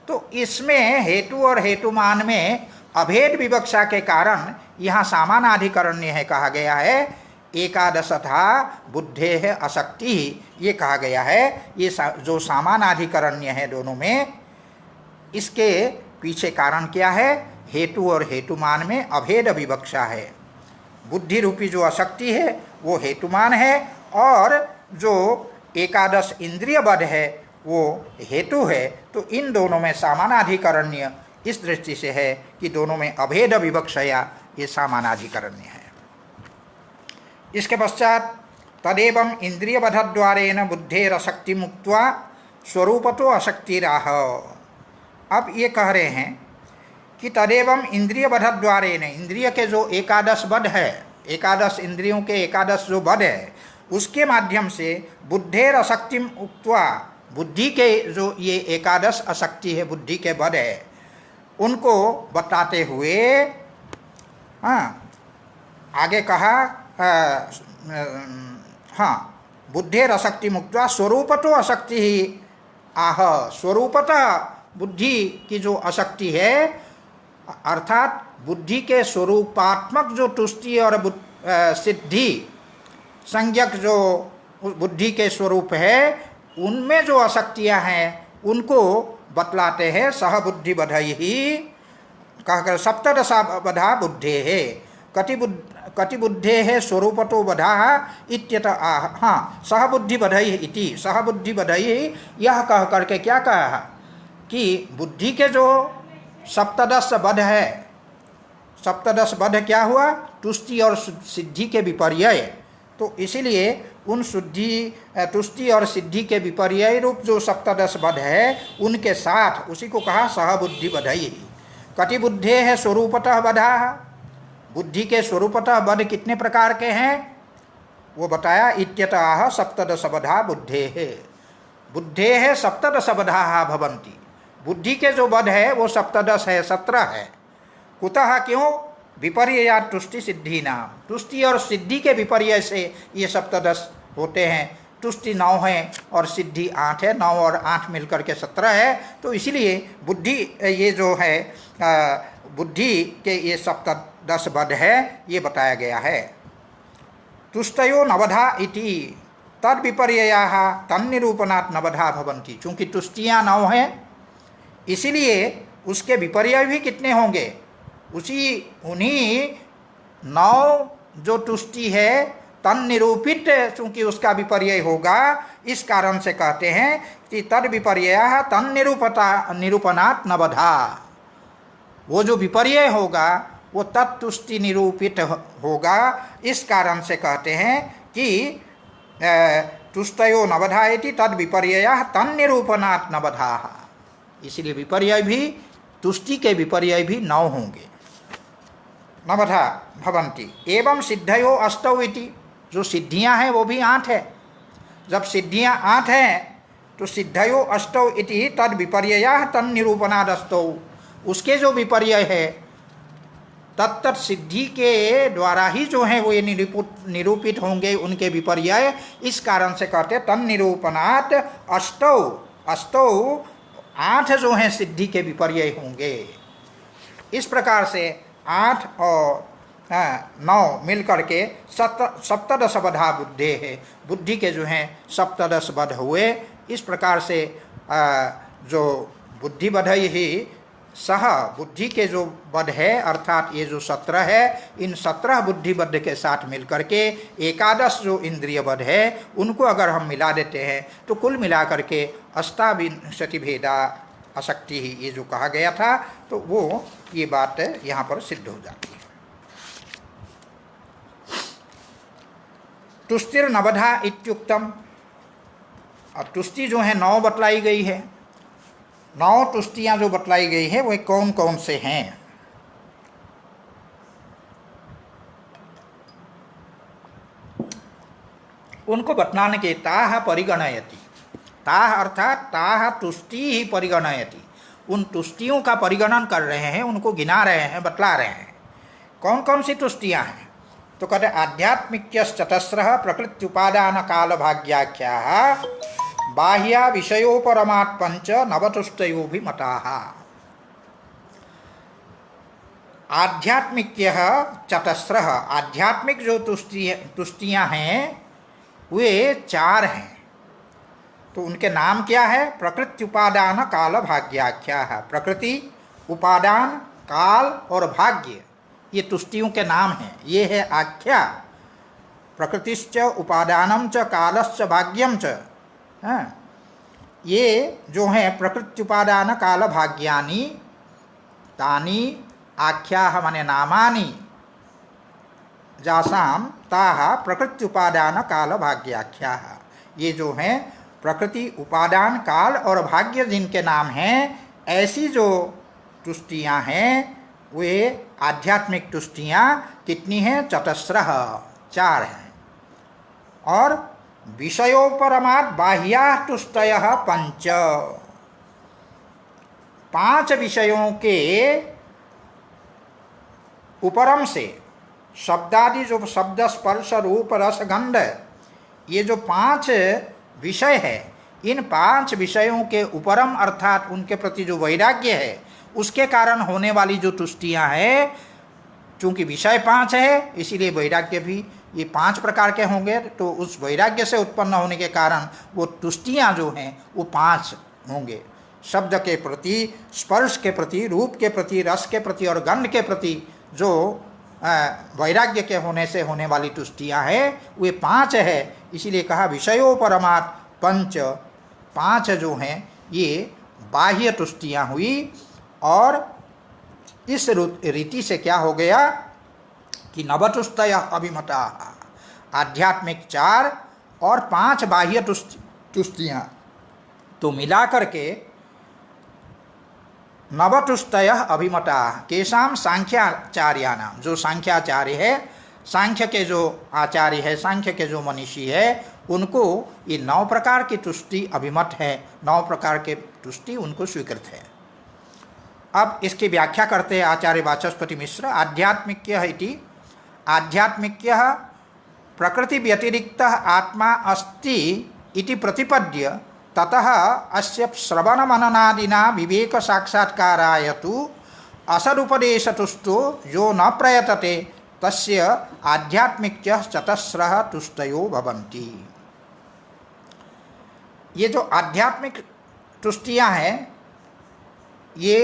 तो इसमें हेतु और हेतुमान में अभेद विवक्षा के कारण यहाँ सामानाधिकरण्य है कहा गया है। एकादशधा बुद्धेः अशक्ति ये कहा गया है। ये जो सामानाधिकरण्य है दोनों में, इसके पीछे कारण क्या है? हेतु और हेतुमान में अभेद विवक्षा है। बुद्धि रूपी जो अशक्ति है वो हेतुमान है, और जो एकादश इंद्रिय बध है वो हेतु है। तो इन दोनों में सामानाधिकरण्य इस दृष्टि से है कि दोनों में अभेद विवक्षया ये सामानाधिकरण्य है। इसके पश्चात तदेवं इंद्रिय बधद्वारेण बुद्धेरशक्ति मुक्त्वा स्वरूपतो अशक्तिराह। अब ये कह रहे हैं कि तदेवं इंद्रिय बधद्वारेण, इंद्रिय के जो एकादश बध है, एकादश इंद्रियों के एकादश जो बध है उसके माध्यम से बुद्धेर अशक्ति उक्त्वा, बुद्धि के जो ये एकादश अशक्ति है, बुद्धि के बध है, उनको बताते हुए आगे कहा बुद्धेर अशक्ति मुक्त्वा स्वरूपतो अशक्ति ही आह। स्वरूपतः बुद्धि की जो अशक्ति है अर्थात बुद्धि के स्वरूपात्मक जो तुष्टि और सिद्धि संज्ञक जो बुद्धि के स्वरूप है उनमें जो अशक्तियाँ हैं उनको बतलाते हैं। सह बुद्धि बधैहि कहकर सप्तदशा बधा बुद्धे है कति बुद्धे है स्वरूपतो बधा इत्यत आह। हाँ, सह बुद्धि बधैहि इति, सह बुद्धि बधैहि यह कह करके क्या कहा कि बुद्धि के जो सप्तदश बध है, सप्तदश बध क्या हुआ? तुष्टि और सिद्धि के विपर्यय। तो इसीलिए उन तुष्टि और सिद्धि के विपर्यय रूप जो सप्तदश बध है उनके साथ उसी को कहा सह बुद्धि बधैहि। कति बुद्धे है स्वरूपतः बधा, बुद्धि के स्वरूपतः बध कितने प्रकार के हैं वो बताया। इत्यतः सप्तदश बधा बुद्धे है सप्तदश बधा भवन्ति, बुद्धि के जो बध है वो सप्तदश है, 17 है। कुतः क्यों? विपर्यया तुष्टि सिद्धि नाम, तुष्टि और सिद्धि के विपर्य से ये सप्तदश होते हैं। तुष्टि 9 है और सिद्धि 8 है, 9 और 8 मिलकर के 17 है। तो इसलिए बुद्धि ये जो है बुद्धि के ये सप्तदश बध है ये बताया गया है। तुष्टयो नवधा इति तद विपर्ययाः तन्निरूपणात् नवधा भवन्ति, चूँकि तुष्टियाँ 9 हैं इसीलिए उसके विपर्य भी कितने होंगे, उन्हीं 9 जो तुष्टि है तन्निरूपित चूँकि उसका विपर्य होगा, इस कारण से कहते हैं कि तद विपर्यः तन्निरूपणात् नवधा, वो जो विपर्य होगा वो तत्तुष्टि निरूपित होगा। इस कारण से कहते हैं कि तुष्टयो नवधा इति तद विपर्यः तन्निरूपणात् नवधाः, इसलिए विपर्य भी तुष्टि के विपर्य भी 9 होंगे। नवधा भवन्ति एवं सिद्धयो अष्टौ इति, जो सिद्धियां हैं वो भी 8 है। जब सिद्धियां 8 हैं तो सिद्धयो अष्टौ इति तद विपर्यया तन्निरूपणाद् अष्टौ, उसके जो विपर्य है तत्त सिद्धि के द्वारा ही जो है वो ये निरूपित होंगे उनके विपर्य। इस कारण से कहते तन्निरूपणात् अष्टौ, अष्टौ 8 जो हैं सिद्धि के विपर्य होंगे। इस प्रकार से 8 और 9 मिल करके सप्तदश बधा बुद्धे है, बुद्धि के जो हैं सप्तदश बध हुए। इस प्रकार से जो बुद्धि बध ही सह बुद्धि के जो बध है अर्थात ये जो 17 है, इन 17 बुद्धि बध के साथ मिल करके 11 जो इंद्रिय बध है उनको अगर हम मिला देते हैं तो कुल मिला करके अष्टाविंशति भेदा आसक्ति ही ये जो कहा गया था, तो वो ये बात यहाँ पर सिद्ध हो जाती है। तुष्टिर नवधा इत्युक्तम, अब तुष्टि जो है 9 बतलाई गई है। 9 तुष्टियाँ जो बतलाई गई है वो कौन कौन से हैं? उनको बतलाने के ताह परिगणयति, ताह अर्थात ताह तुष्टि ही परिगणयति, उन तुष्टियों का परिगणन कर रहे हैं, उनको गिना रहे हैं, बतला रहे हैं। कौन कौन सी तुष्टियाँ हैं? तो कहते आध्यात्मिक्यश्चतस्रः प्रकृत्युपादान काल भाग्याख्याः बाह्या विषयोपरमात् पंच नवतुष्टयो भी मताः। आध्यात्मिक्यः चतस्रः, आध्यात्मिक जो तुष्टियाँ हैं वे 4 हैं। तो उनके नाम क्या है? प्रकृति उपादान काल भाग्याख्या है। प्रकृति, उपादान, काल और भाग्य ये तुष्टियों के नाम हैं। ये है आख्या। प्रकृतिश्च उपादानम च कालश्च भाग्यम च, ये जो हैं प्रकृति उपादान काल भाग्यानि तानि आख्याः माने नामानि जासाम ताः प्रकृति उपादान काल भाग्याख्याः। ये जो हैं प्रकृति, उपादान, काल और भाग्य जिनके नाम हैं, ऐसी जो तुष्टियाँ हैं वे आध्यात्मिक तुष्टियाँ कितनी हैं? चतस्रः, 4 हैं। और विषयोपरमात् बाह्या तुष्टयः 5, 5 विषयों के उपरम से शब्दादि जो शब्द, स्पर्श, रूप, रस, गंध, ये जो 5 विषय है, इन 5 विषयों के उपरम अर्थात उनके प्रति जो वैराग्य है उसके कारण होने वाली जो तुष्टियाँ हैं, चूँकि विषय 5 है इसीलिए वैराग्य भी ये 5 प्रकार के होंगे। तो उस वैराग्य से उत्पन्न होने के कारण वो तुष्टियाँ जो हैं वो 5 होंगे। शब्द के प्रति, स्पर्श के प्रति, रूप के प्रति, रस के प्रति और गंध के प्रति जो वैराग्य के होने से होने वाली तुष्टियाँ हैं वे 5 है। इसीलिए कहा विषयोपरमात् 5, 5 जो हैं ये बाह्य तुष्टियाँ हुई। और इस रीति से क्या हो गया कि नवतुष्टय अभिमता, आध्यात्मिक 4 और 5 बाह्य तुष्टियाँ तो मिला करके नवतुष्टय अभिमता केशाम सांख्याचार्यानाम, जो सांख्याचार्य है, सांख्य के जो आचार्य है, सांख्य के जो मनीषी है, उनको ये 9 प्रकार की तुष्टि अभिमत है, 9 प्रकार के तुष्टि उनको स्वीकृत है। अब इसकी व्याख्या करते हैं आचार्य वाचस्पति मिश्र। आध्यात्मिक्यः इति, आध्यात्मिक्यः प्रकृति व्यतिरिक्त आत्मा अस्ति इति प्रतिपद्य ततः अस्य श्रवण मननादिना विवेक साक्षात्काराय तु असदुपदेशतुष्टो यो न प्रयतते तस्य आध्यात्मिक्यः चतस्रः तुष्टयो भवन्ति। ये जो आध्यात्मिक तुष्टियाँ हैं ये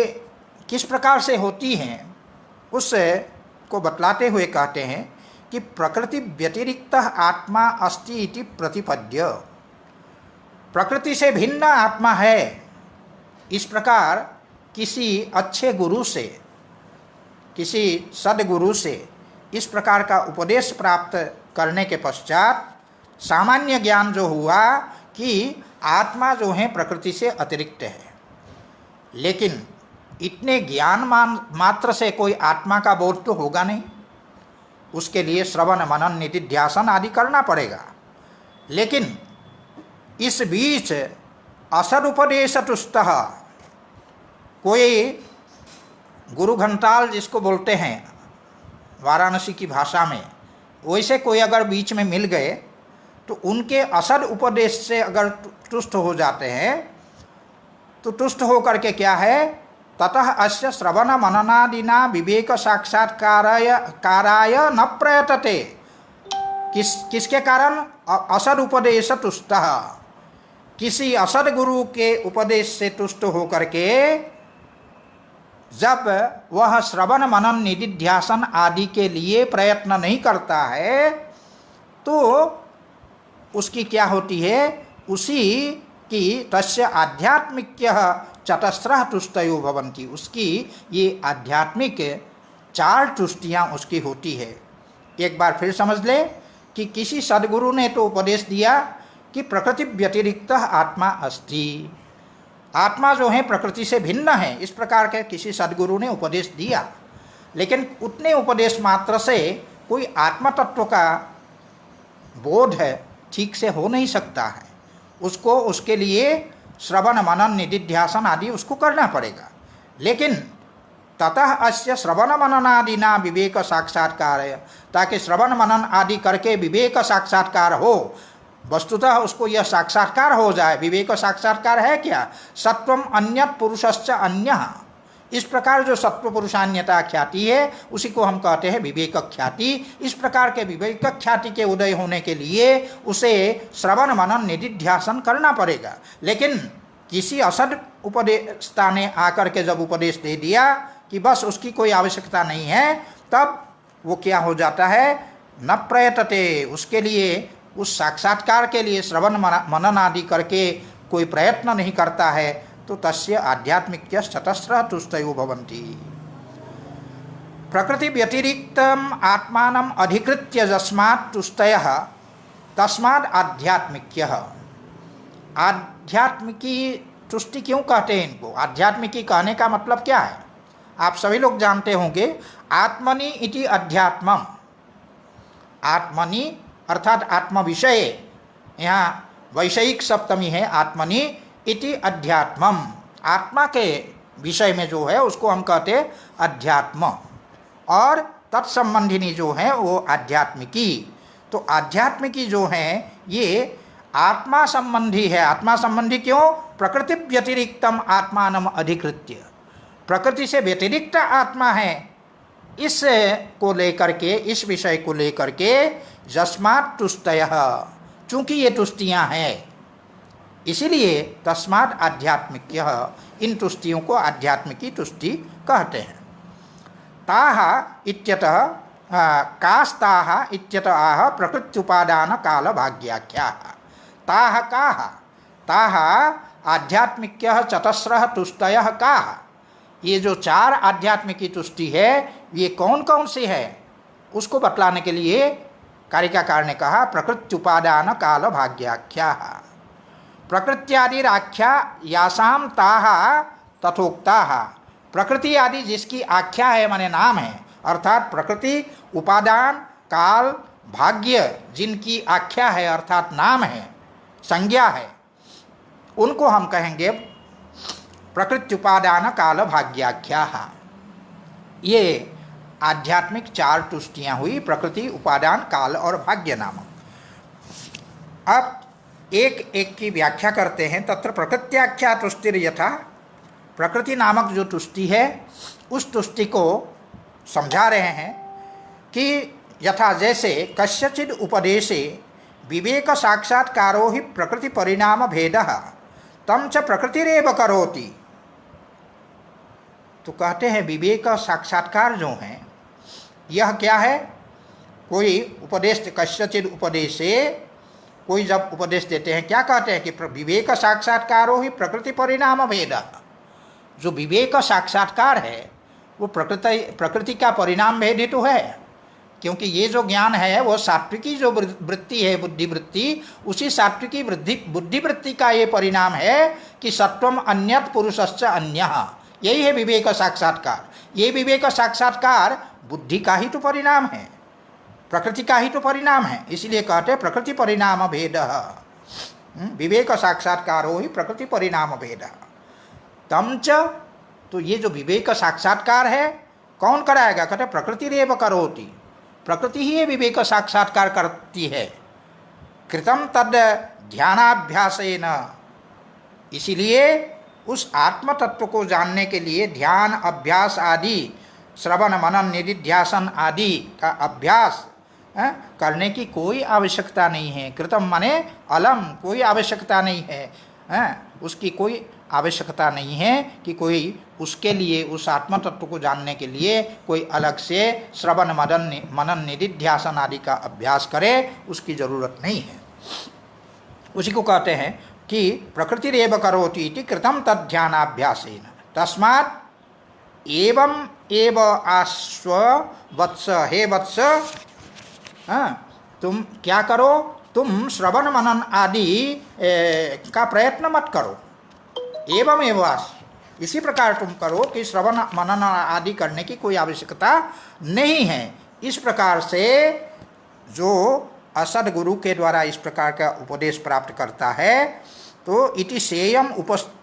किस प्रकार से होती हैं उस को बतलाते हुए कहते हैं कि प्रकृति व्यतिरिक्त आत्मा अस्ति इति प्रतिपद्य, प्रकृति से भिन्न आत्मा है, इस प्रकार किसी अच्छे गुरु से, किसी सदगुरु से इस प्रकार का उपदेश प्राप्त करने के पश्चात सामान्य ज्ञान जो हुआ कि आत्मा जो है प्रकृति से अतिरिक्त है। लेकिन इतने ज्ञान मात्र से कोई आत्मा का बोध तो होगा नहीं, उसके लिए श्रवण मनन निधिध्यासन आदि करना पड़ेगा। लेकिन इस बीच असदुपदेशतुष्टः, कोई गुरु घंटाल जिसको बोलते हैं वाराणसी की भाषा में, वैसे कोई अगर बीच में मिल गए तो उनके असद उपदेश से अगर तुष्ट हो जाते हैं तो तुष्ट होकर के क्या है, ततः अस्य श्रवण मननादिना विवेक साक्षात्काराय न प्रयतते। किसके कारण? असद उपदेश तुष्टः, किसी असद गुरु के उपदेश से तुष्ट होकर के जब वह श्रवण मनन निधिध्यासन आदि के लिए प्रयत्न नहीं करता है तो उसकी क्या होती है, उसी की तस्य आध्यात्मिक्यः चतस्रः तुष्टयो भवन्ति, उसकी ये आध्यात्मिक 4 तुष्टियाँ उसकी होती है। एक बार फिर समझ ले कि किसी सदगुरु ने तो उपदेश दिया कि प्रकृति व्यतिरिक्त आत्मा अस्ति, आत्मा जो है प्रकृति से भिन्न है, इस प्रकार के किसी सदगुरु ने उपदेश दिया। लेकिन उतने उपदेश मात्र से कोई आत्म तत्व का बोध है ठीक से हो नहीं सकता है, उसको उसके लिए श्रवण मनन निधिध्यासन आदि उसको करना पड़ेगा। लेकिन ततः अस्य श्रवण मननादिना विवेक साक्षात्कार है, ताकि श्रवण मनन आदि करके विवेक साक्षात्कार हो, वस्तुतः उसको यह साक्षात्कार हो जाए। विवेक साक्षात्कार है क्या? सत्वम अन्यत पुरुषश्च अन्यः, इस प्रकार जो सत्व पुरुषान्यता ख्याति है उसी को हम कहते हैं विवेक ख्याति। इस प्रकार के विवेक ख्याति के उदय होने के लिए उसे श्रवण मनन निधिध्यासन करना पड़ेगा। लेकिन किसी असद उपदेशता ने आकर के जब उपदेश दे दिया कि बस उसकी कोई आवश्यकता नहीं है, तब वो क्या हो जाता है, न प्रयतते, उसके लिए उस साक्षात्कार के लिए श्रवण मनन आदि करके कोई प्रयत्न नहीं करता है, तो तस्य आध्यात्मिक्य चतस्रः तुष्टयो भवन्ति। प्रकृति व्यतिरिक्तम आत्मानम अधिकृत्य यस्मात् तुष्टयः तस्माद् आध्यात्मिक्यः। आध्यात्मिकी तुष्टि क्यों कहते हैं इनको? आध्यात्मिकी कहने का मतलब क्या है? आप सभी लोग जानते होंगे, आत्मनि इति अध्यात्मम, आत्मनि अर्थात आत्म विषय, यहाँ वैषयिक सप्तमी है, आत्मनि इति अध्यात्मम, आत्मा के विषय में जो है उसको हम कहते हैं अध्यात्म, और तत्संबंधिनी जो है वो आध्यात्मिकी। तो आध्यात्मिकी जो है ये आत्मा संबंधी है। आत्मा संबंधी क्यों? प्रकृति व्यतिरिक्तम आत्मानम अधिकृत्य, प्रकृति से व्यतिरिक्त आत्मा है, इस को लेकर के, इस विषय को लेकर के यस्मात् तुष्टयः, चूँकि ये तुष्टियाँ हैं इसीलिए तस्माद् आध्यात्मिक्यः, इन तुष्टियों को आध्यात्मिकी तुष्टि कहते हैं। ताः इत्यतः कास्ताः इत्यतः आह प्रकृत्युपादान काल भाग्याख्याः। ताः काः? ताः आध्यात्मिक्यः चतस्रः तुष्टयः काः? ये जो 4 आध्यात्मिकी तुष्टि है ये कौन कौन सी है उसको बतलाने के लिए कारिकाकार ने कहा प्रकृत्युपादान काल भाग्याख्याः। प्रकृत्यादिराख्या यासाम ताः तथोक्ताः प्रकृति आदि जिसकी आख्या है माने नाम है, अर्थात प्रकृति, उपादान, काल, भाग्य जिनकी आख्या है अर्थात नाम है, संज्ञा है, उनको हम कहेंगे प्रकृति, उपादान, काल, भाग्याख्या। ये आध्यात्मिक 4 तुष्टियां हुई, प्रकृति, उपादान, काल और भाग्य नामक। अब एक एक की व्याख्या करते हैं। तत्र प्रकृत्याख्या तुष्टिर यथा, प्रकृति नामक जो तुष्टि है उस तुष्टि को समझा रहे हैं कि यथा जैसे कस्यचिद उपदेशे विवेक साक्षात्कारो ही प्रकृति परिणाम भेदः तम च प्रकृतिरेव करोति। तो कहते हैं विवेक साक्षात्कार जो है यह क्या है, कोई उपदेश, कस्यचिद उपदेशे, कोई जब उपदेश देते हैं क्या कहते हैं कि विवेक साक्षात्कारो ही प्रकृति परिणाम भेदः। जो विवेक साक्षात्कार है वो प्रकृति का परिणाम भेद ही तो है, क्योंकि ये जो ज्ञान है वो सात्विकी जो वृत्ति है, बुद्धिवृत्ति, उसी सात्विकी बुद्धिवृत्ति का ये परिणाम है कि सत्वम अन्यत पुरुषश्च अन्यः, यही है विवेक साक्षात्कार। ये विवेक साक्षात्कार बुद्धि का ही तो परिणाम है, प्रकृति का ही तो परिणाम है, इसलिए कहते हैं प्रकृति परिणाम भेदः। विवेक साक्षात्कारो ही प्रकृति परिणाम भेदः तम च। तो ये जो विवेक साक्षात्कार है कौन कराएगा, कहते प्रकृति रेव करोति, प्रकृति ही ये विवेक साक्षात्कार करती है। कृतम तद ध्यानाभ्यासेन, इसीलिए उस आत्म तत्व को जानने के लिए ध्यान, अभ्यास आदि, श्रवण, मनन, निधिध्यासन आदि का अभ्यास करने की कोई आवश्यकता नहीं है। कृतम माने अलम, कोई आवश्यकता नहीं है, उसकी कोई आवश्यकता नहीं है कि कोई उसके लिए, उस आत्म तत्व को जानने के लिए कोई अलग से श्रवण, मनन, निधिध्यासन आदि का अभ्यास करे, उसकी जरूरत नहीं है। उसी को कहते हैं कि प्रकृति रेव करोति इति कृतम तद्ध्यानाभ्यासेन तस्मात् एवं एव आस्व वत्स, हे वत्स, तुम क्या करो, तुम श्रवण मनन आदि का प्रयत्न मत करो। एवं एवं, इसी प्रकार तुम करो कि श्रवण मनन आदि करने की कोई आवश्यकता नहीं है। इस प्रकार से जो असद गुरु के द्वारा इस प्रकार का उपदेश प्राप्त करता है तो इति सेयम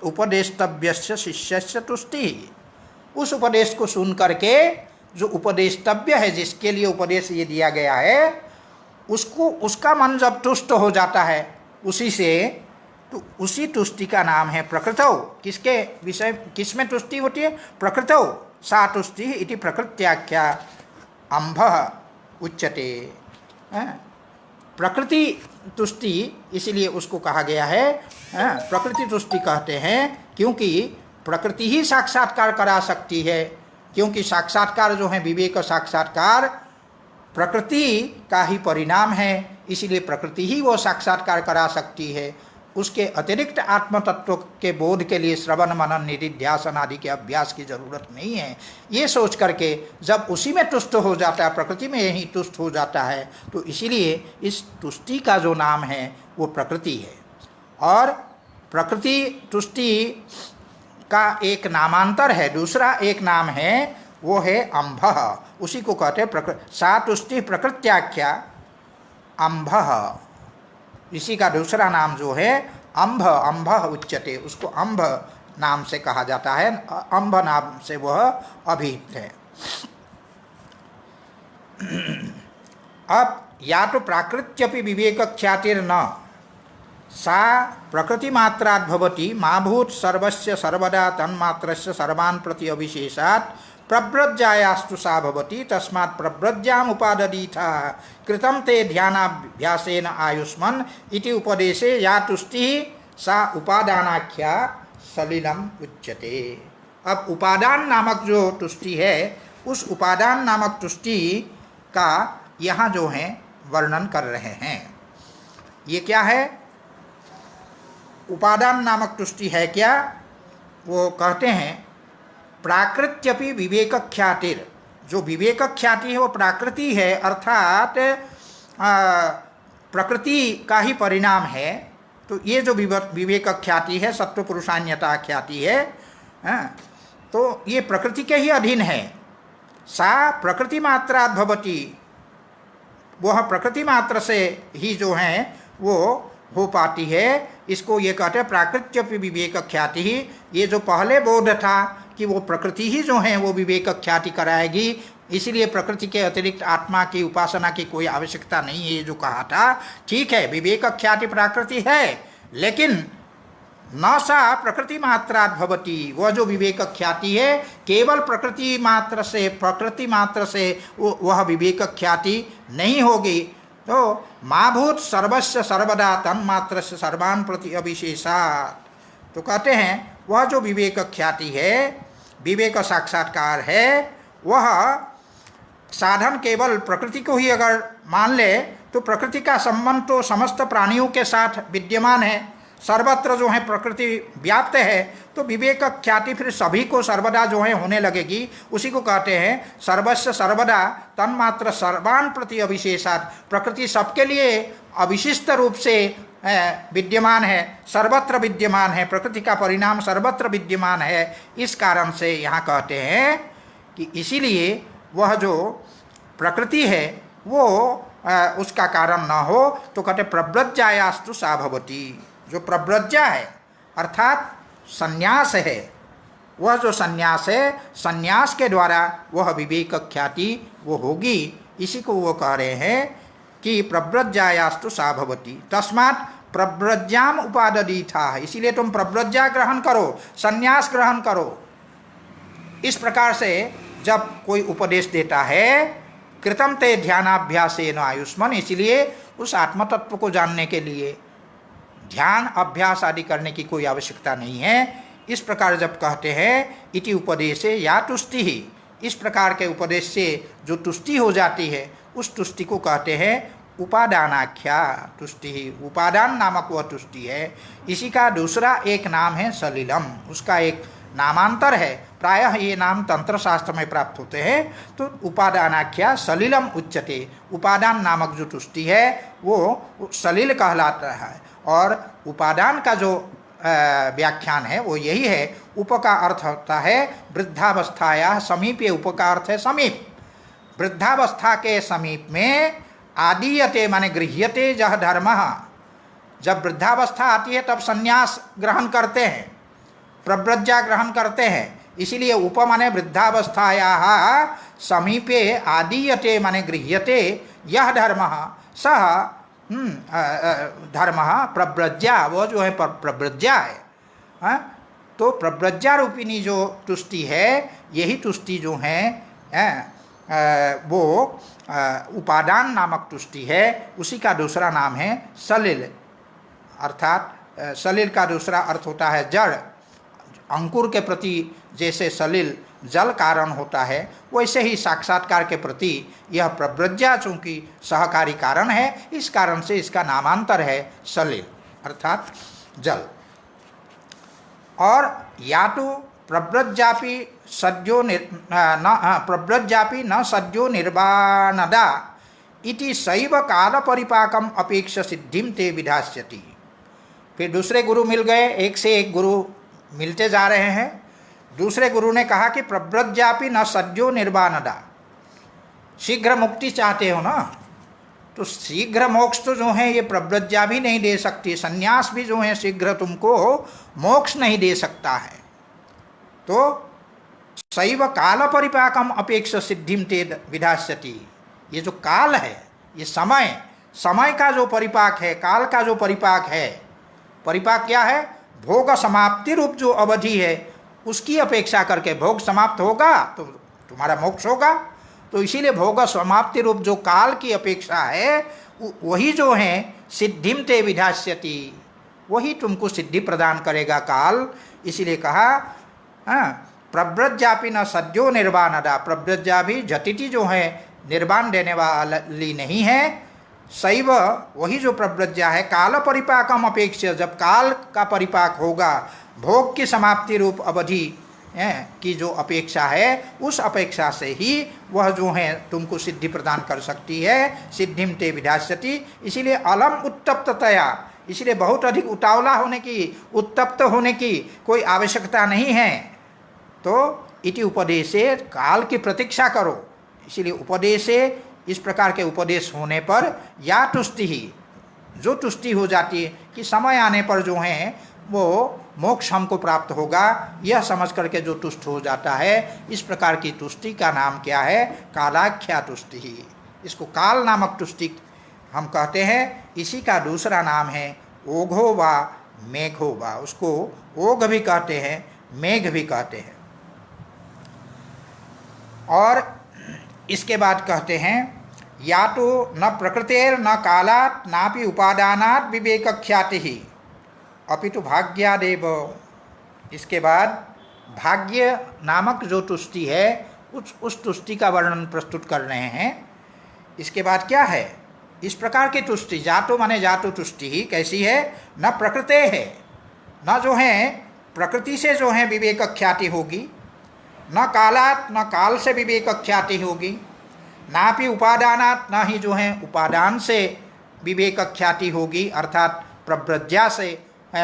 उपदेष्टव्यस्य शिष्यस्य तुष्टि। उस उपदेश को सुन करके जो उपदेष्टव्य है, जिसके लिए उपदेश ये दिया गया है, उसको, उसका मन जब तुष्ट हो जाता है उसी से, तो उसी तुष्टि का नाम है प्रकृतौ। किसके विषय, किसमें तुष्टि होती है, प्रकृतौ। सा तुष्टि इति प्रकृत्याख्या अम्भः उच्यते। प्रकृति तुष्टि इसलिए उसको कहा गया है, प्रकृति तुष्टि कहते हैं क्योंकि प्रकृति ही साक्षात्कार करा सकती है। क्योंकि साक्षात्कार जो है, विवेक साक्षात्कार प्रकृति का ही परिणाम है, इसलिए प्रकृति ही वो साक्षात्कार करा सकती है। उसके अतिरिक्त आत्म तत्व के बोध के लिए श्रवण मनन निधिध्यासन आदि के अभ्यास की जरूरत नहीं है। ये सोच करके जब उसी में तुष्ट हो जाता है, प्रकृति में यही तुष्ट हो जाता है, तो इसीलिए इस तुष्टि का जो नाम है वो प्रकृति है। और प्रकृति तुष्टि का एक नामांतर है, दूसरा एक नाम है, वो है अम्भः। उसी को कहते हैं सा तुष्टि प्रकृत्याख्या अम्भः। इसी का दूसरा नाम जो है अम्भ, अम्भः उच्यते, उसको अम्भ नाम से कहा जाता है, अम्भ नाम से वह अभिहित है। अब या तो प्राकृत्यपि विवेक ख्यातिर्न सा प्रकृति मात्रात् भवति माभूत सर्वस्य सर्वदा तन्मात्रस्य सर्वान् प्रति अविशेषात् प्रव्रज्यायास्तु सा भवति तस्मात् प्रव्रज्याम् उपाददीथा कृतं ते ध्यानाभ्यासेन आयुष्मन् इति उपदेशे या तुष्टिः सा उपादानाख्या सलिलम् उच्यते। अब उपादान नामक जो तुष्टि है, उस उपादान नामक तुष्टि का यहाँ जो है वर्णन कर रहे हैं। ये क्या है, उपादान नामक तुष्टि है क्या, वो कहते हैं प्राकृत्यपि विवेक ख्यातिर। जो विवेक ख्याति है वो प्राकृति है, अर्थात प्रकृति का ही परिणाम है। तो ये जो विवेक ख्याति है, सत्व पुरुषान्यता ख्याति है, तो ये प्रकृति के ही अधीन है। सा प्रकृति मात्रात् भवति, वह प्रकृति मात्र से ही जो है वो हो पाती है। इसको ये कहते हैं प्राकृत्य विवेक ख्याति ही। ये जो पहले बोध था कि वो प्रकृति ही जो है वो विवेक ख्याति कराएगी, इसलिए प्रकृति के अतिरिक्त आत्मा की उपासना की कोई आवश्यकता नहीं है, ये जो कहा था ठीक है, विवेक ख्याति प्राकृति है, लेकिन न सा प्रकृति मात्रात् भवति, वह जो विवेक ख्याति है केवल प्रकृति मात्र से वह विवेक ख्याति नहीं होगी। तो माभूत सर्वस्य सर्वदा तन्मात्र से सर्वान् प्रति अविशेषात्। तो कहते हैं वह जो विवेक ख्याति है, विवेक साक्षात्कार है, वह साधन केवल प्रकृति को ही अगर मान ले तो प्रकृति का संबंध तो समस्त प्राणियों के साथ विद्यमान है, सर्वत्र जो है प्रकृति व्याप्त है, तो विवेक ख्याति फिर सभी को सर्वदा जो है होने लगेगी। उसी को कहते हैं सर्वस्य सर्वदा तन्मात्र सर्वान् प्रति अविशेषात्। प्रकृति सबके लिए अविशिष्ट रूप से विद्यमान है, सर्वत्र विद्यमान है, प्रकृति का परिणाम सर्वत्र विद्यमान है। इस कारण से यहाँ कहते हैं कि इसीलिए वह जो प्रकृति है वो उसका कारण न हो, तो कहते प्रव्रज्यायास्तु सा भवति। जो प्रव्रज्या है अर्थात संन्यास है, वह जो संन्यास है, संन्यास के द्वारा वह विवेक ख्याति वो होगी। इसी को वो कह रहे हैं कि प्रव्रज्यायास्तु सा भवति तस्मात् प्रव्रज्याम उपाददीथा, इसीलिए तुम प्रव्रज्या ग्रहण करो, संन्यास ग्रहण करो। इस प्रकार से जब कोई उपदेश देता है कृतम ते ध्यानाभ्यासेन आयुष्मान, इसलिए उस आत्म तत्व को जानने के लिए ध्यान अभ्यास आदि करने की कोई आवश्यकता नहीं है। इस प्रकार जब कहते हैं इति उपदेशे या तुष्टि ही, इस प्रकार के उपदेश से जो तुष्टि हो जाती है उस तुष्टि को कहते हैं उपादानाख्या तुष्टि ही। उपादान नामक वह तुष्टि है। इसी का दूसरा एक नाम है सलिलम, उसका एक नामांतर है। प्रायः ये नाम तंत्र शास्त्र में प्राप्त होते हैं। तो उपादानाख्या सलिलम उच्यते, उपादान नामक जो तुष्टि है वो सलिल कहलाता है। और उपादान का जो व्याख्यान है वो यही है। उप का अर्थ होता है वृद्धावस्थाया समीपे, उप का अर्थ है समीप। वृद्धावस्था के समीप में आदीयते माने गृह्यते जह धर्म, जब वृद्धावस्था आती है तब संन्यास ग्रहण करते हैं, प्रव्रज्या ग्रहण करते हैं। इसीलिए उप माने वृद्धावस्थाया समीपे आदीयते माने गृह्यते यह धर्म सह धर्म प्रव्रज्या, वो जो है प्रव्रज्या है। तो प्रव्रज्या रूपिणी जो तुष्टि है, यही तुष्टि जो है वो उपादान नामक तुष्टि है। उसी का दूसरा नाम है सलिल, अर्थात सलिल का दूसरा अर्थ होता है जड़। अंकुर के प्रति जैसे सलिल जल कारण होता है, वैसे ही साक्षात्कार के प्रति यह प्रव्रज्या चूंकि सहकारी कारण है, इस कारण से इसका नामांतर है सलिल अर्थात जल। और या तो प्रव्रज्यापि सद्यो प्रव्रज्यापि न सद्यो निर्वाणदा इति सैव काल परिपाकम अपेक्ष सिद्धिम ते विधास्यति। फिर दूसरे गुरु मिल गए, एक से एक गुरु मिलते जा रहे हैं। दूसरे गुरु ने कहा कि प्रव्रज्यापि न सद्यो निर्वाणदा, शीघ्र मुक्ति चाहते हो ना, तो शीघ्र मोक्ष तो जो है ये प्रव्रज्या भी नहीं दे सकती, संन्यास भी जो है शीघ्र तुमको मोक्ष नहीं दे सकता है। तो सैव काल परिपाकम अपेक्ष सिद्धिम ते विधास्यति। ये जो काल है, ये समय का जो परिपाक है, काल का जो परिपाक है, परिपाक क्या है? भोग समाप्ति रूप जो अवधि है उसकी अपेक्षा करके, भोग समाप्त होगा तो तुम्हारा मोक्ष होगा। तो इसीलिए भोग समाप्ति रूप जो काल की अपेक्षा है वही जो है सिद्धिम ते विधास्यति, वही तुमको सिद्धि प्रदान करेगा काल। इसीलिए कहा प्रव्रज्यापि न सद्यो निर्वाणदा, प्रव्रज्या भी झटिति जो है निर्वाण देने वाली नहीं है। शैव वही जो प्रव्रज्या है काल परिपाकम अपेक्ष, जब काल का परिपाक होगा, भोग की समाप्ति रूप अवधि की जो अपेक्षा है उस अपेक्षा से ही वह जो है तुमको सिद्धि प्रदान कर सकती है। सिद्धिम ते विधास्यति। इसीलिए अलम उत्तप्ततया, इसलिए बहुत अधिक उतावला होने की, उत्तप्त होने की कोई आवश्यकता नहीं है। तो इति उपदेशे, काल की प्रतीक्षा करो। इसीलिए उपदेशे, इस प्रकार के उपदेश होने पर या तुष्टि ही, जो तुष्टि हो जाती है कि समय आने पर जो है वो मोक्ष हमको प्राप्त होगा, यह समझ करके जो तुष्ट हो जाता है, इस प्रकार की तुष्टि का नाम क्या है? कालाख्या तुष्टि ही। इसको काल नामक तुष्टि हम कहते हैं। इसी का दूसरा नाम है ओघो वा मेघो वा। उसको ओघ भी कहते हैं, मेघ भी कहते हैं। और इसके बाद कहते हैं या तो न प्रकृतेर न कालात नापि उपादानात विवेक ख्याति ही अपितु भाग्यादेव। इसके बाद भाग्य नामक जो तुष्टि है, उस तुष्टि का वर्णन प्रस्तुत कर रहे हैं। इसके बाद क्या है? इस प्रकार की तुष्टि, जातो माने जातो तुष्टि ही कैसी है? न प्रकृते है, न जो है प्रकृति से जो है विवेक ख्याति होगी, न कालात, न काल से विवेक ख्याति होगी, ना भी उपादानात, न ही जो है उपादान से विवेक ख्याति होगी, अर्थात प्रव्रज्या से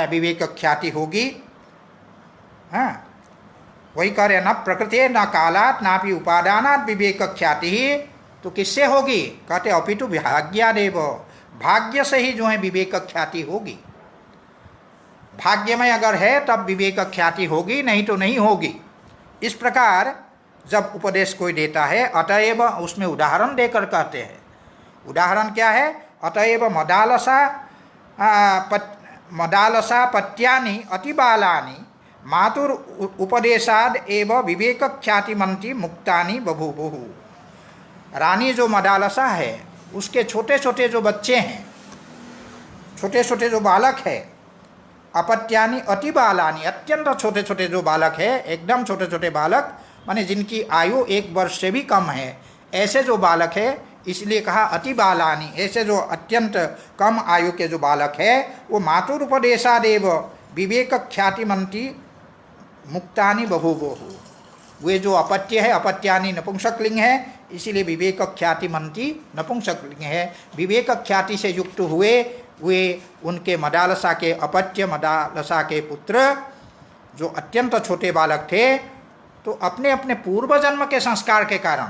विवेक ख्याति होगी। हाँ, वही कह रहे, न प्रकृति न कालात ना भी उपादानात विवेक ख्याति ही। तो किससे होगी? कहते अपितु भाग्यादेव, भाग्य से ही जो है विवेक ख्याति होगी। भाग्य में अगर है तब विवेक ख्याति होगी, नहीं तो नहीं होगी। इस प्रकार जब उपदेश कोई देता है, अतएव उसमें उदाहरण देकर कहते हैं। उदाहरण क्या है? अतएव मदालसा पत्यानि अतिबालानि मातुर उपदेशाद एव विवेक ख्यातिमंती मुक्तानि बभूवुः। रानी जो मदालसा है, उसके छोटे छोटे जो बच्चे हैं, छोटे छोटे जो बालक है, अपत्यानि अति बालानि, अत्यंत छोटे छोटे जो बालक है, एकदम छोटे छोटे बालक माने जिनकी आयु 1 वर्ष से भी कम है, ऐसे जो बालक है, इसलिए कहा अति बालानि, ऐसे जो अत्यंत कम आयु के जो बालक है, वो मातुर उपदेशादेव विवेक ख्यातिमंती मुक्तानि बभूवुः। वे जो अपत्य है, अपत्यानि नपुंसकलिंग है, इसीलिए विवेक ख्यातिमंती नपुंसकलिंग है। विवेक ख्याति से युक्त हुए वे उनके मदालसा के अपत्य, मदालसा के पुत्र जो अत्यंत छोटे बालक थे, तो अपने अपने पूर्व जन्म के संस्कार के कारण,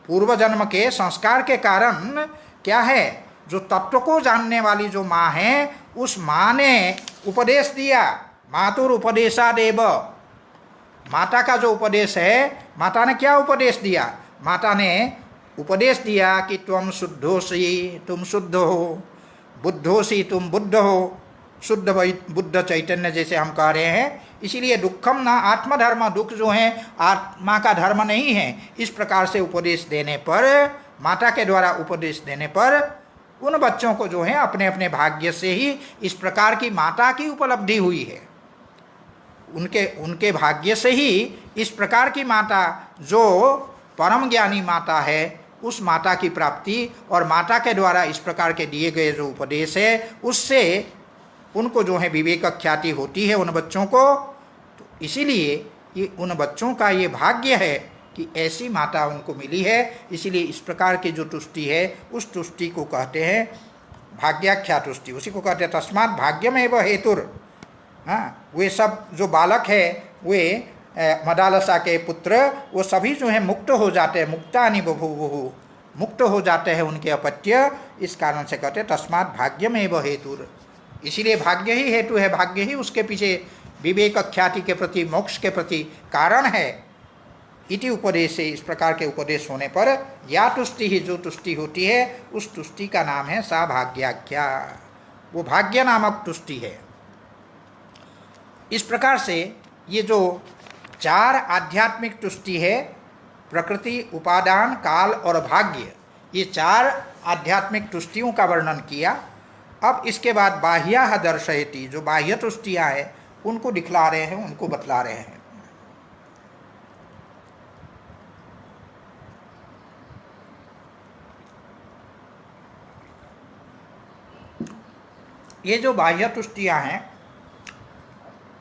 पूर्व जन्म के संस्कार के कारण क्या है, जो तत्व को जानने वाली जो माँ है, उस माँ ने उपदेश दिया। मातुर उपदेशादेव, माता का जो उपदेश है, माता ने क्या उपदेश दिया? माता ने उपदेश दिया कि तुम शुद्धोसी, तुम शुद्ध हो, बुद्धोसी, तुम बुद्ध हो, शुद्ध बुद्ध चैतन्य जैसे हम कह रहे हैं। इसीलिए दुखम ना आत्मधर्म, दुख जो है आत्मा का धर्म नहीं है। इस प्रकार से उपदेश देने पर, माता के द्वारा उपदेश देने पर, उन बच्चों को जो है अपने अपने भाग्य से ही इस प्रकार की माता की उपलब्धि हुई है। उनके भाग्य से ही इस प्रकार की माता, जो परम ज्ञानी माता है, उस माता की प्राप्ति, और माता के द्वारा इस प्रकार के दिए गए जो उपदेश है, उससे उनको जो है विवेक ख्याति होती है उन बच्चों को। तो इसीलिए ये उन बच्चों का ये भाग्य है कि ऐसी माता उनको मिली है। इसीलिए इस प्रकार की जो तुष्टि है, उस तुष्टि को कहते हैं भाग्याख्या तुष्टि, उसी को कहते हैं तस्मात् भाग्यमेव हेतुर। हाँ, वे सब जो बालक है, वे मदालसा के पुत्र, वो सभी जो है मुक्त हो जाते हैं, मुक्तानि बभूवुः, मुक्त हो जाते हैं उनके अपत्य। इस कारण से कहते हैं तस्मात् भाग्यमेव हेतुर। इसीलिए भाग्य ही हेतु है, भाग्य ही उसके पीछे विवेक ख्याति के प्रति, मोक्ष के प्रति कारण है। इति उपदेश से, इस प्रकार के उपदेश होने पर या तुष्टि ही, जो तुष्टि होती है, उस तुष्टि का नाम है सा भाग्याख्या, वो भाग्य नामक तुष्टि है। इस प्रकार से ये जो 4 आध्यात्मिक तुष्टि है, प्रकृति, उपादान, काल और भाग्य, ये 4 आध्यात्मिक तुष्टियों का वर्णन किया। अब इसके बाद बाह्याः दर्शयति, जो बाह्य तुष्टियाँ हैं उनको दिखला रहे हैं, उनको बतला रहे हैं। ये जो बाह्य तुष्टियाँ हैं,